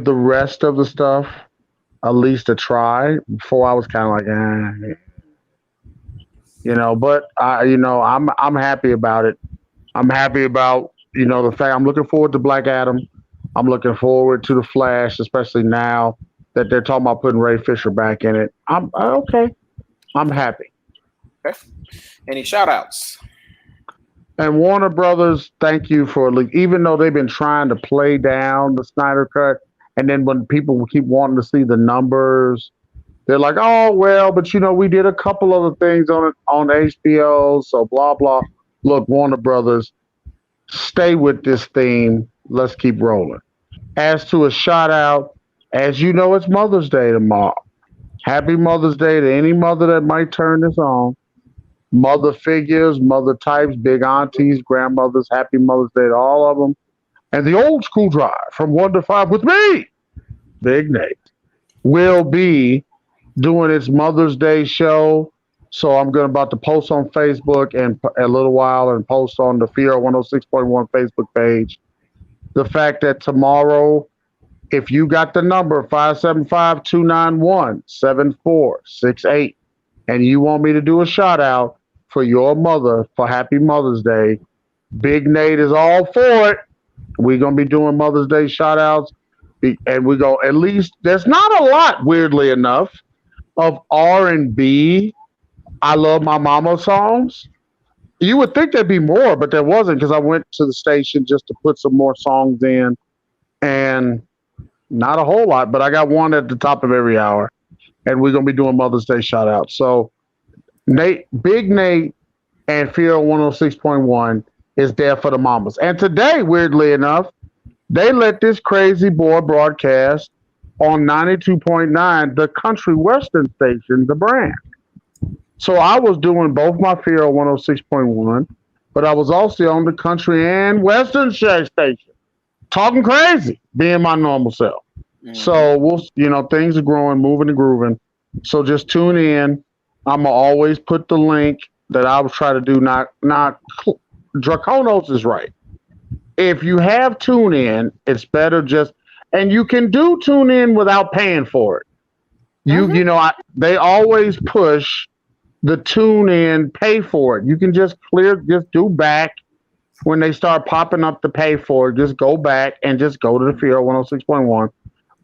the rest of the stuff at least a try. Before I was kind of like, but I'm happy about it. I'm happy about, the fact I'm looking forward to Black Adam. I'm looking forward to the Flash, especially now that they're talking about putting Ray Fisher back in it. I'm okay. I'm happy. Okay. Any shout outs? And Warner Brothers, thank you for, even though they've been trying to play down the Snyder Cut, and then when people keep wanting to see the numbers, they're like, oh, well, but we did a couple other things on HBO, so blah, blah. Look, Warner Brothers, stay with this theme. Let's keep rolling. As to a shout out, as you know, it's Mother's Day tomorrow. Happy Mother's Day to any mother that might turn this on. Mother figures, mother types, big aunties, grandmothers. Happy Mother's Day to all of them. And the old school drive from 1 to 5 with me, Big Nate, will be doing its Mother's Day show. So I'm going about to post on Facebook in a little while and post on the Fear 106.1 Facebook page. The fact that tomorrow, if you got the number 575-291-7468 and you want me to do a shout out for your mother for Happy Mother's Day, Big Nate is all for it. We're going to be doing Mother's Day shout outs. And we go, at least, there's not a lot, weirdly enough, of R&B I Love My Mama songs. You would think there'd be more, but there wasn't because I went to the station just to put some more songs in. And not a whole lot, but I got one at the top of every hour. And we're going to be doing Mother's Day shout outs. So Big Nate and Fear 106.1 is there for the mamas. And today, weirdly enough, they let this crazy boy broadcast on 92.9, the country western station, The Brand. So I was doing both my Fear 106.1, but I was also on the country and western station, talking crazy, being my normal self. Mm-hmm. So things are growing, moving and grooving. So just tune in. I'm gonna always put the link that I was trying to do. Not Draconos is right. If you have TuneIn, it's better and you can do TuneIn without paying for it. They always push the TuneIn, pay for it. You can just do back when they start popping up to pay for it. Just go back and just go to the Fear 106.1,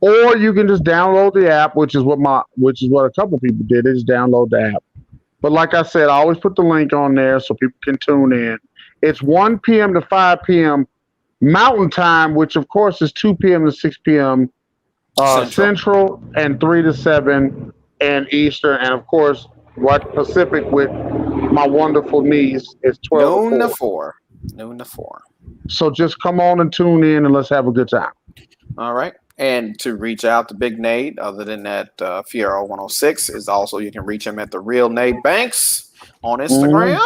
or you can just download the app, which is what a couple people did. They just download the app. But like I said, I always put the link on there so people can tune in. It's 1 p.m. to 5 p.m. Mountain Time, which of course is 2 p.m. to 6 p.m. Central, and 3 to 7 and Eastern, and of course, Pacific with my wonderful niece is 12 noon to 4. Noon to 4. So just come on and tune in and let's have a good time. All right. And to reach out to Big Nate, other than that, Fiero 106 is also, you can reach him at the Real Nate Banks on Instagram.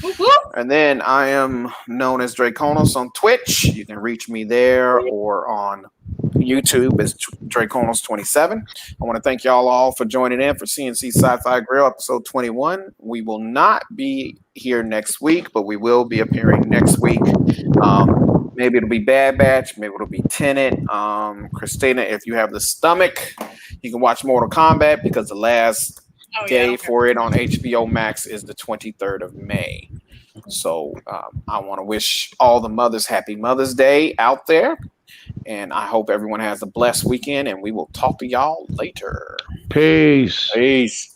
Mm-hmm. And then I am known as Draconos on Twitch. You can reach me there, or on YouTube as Draconos27. I want to thank y'all all for joining in for CNC SciFi Grill episode 21. We will not be here next week, but we will be appearing next week. Maybe it'll be Bad Batch. Maybe it'll be Tenet. Christina, if you have the stomach, you can watch Mortal Kombat, because the last day for it on HBO Max is the 23rd of May. So I want to wish all the mothers happy Mother's Day out there. And I hope everyone has a blessed weekend, and we will talk to y'all later. Peace. Peace.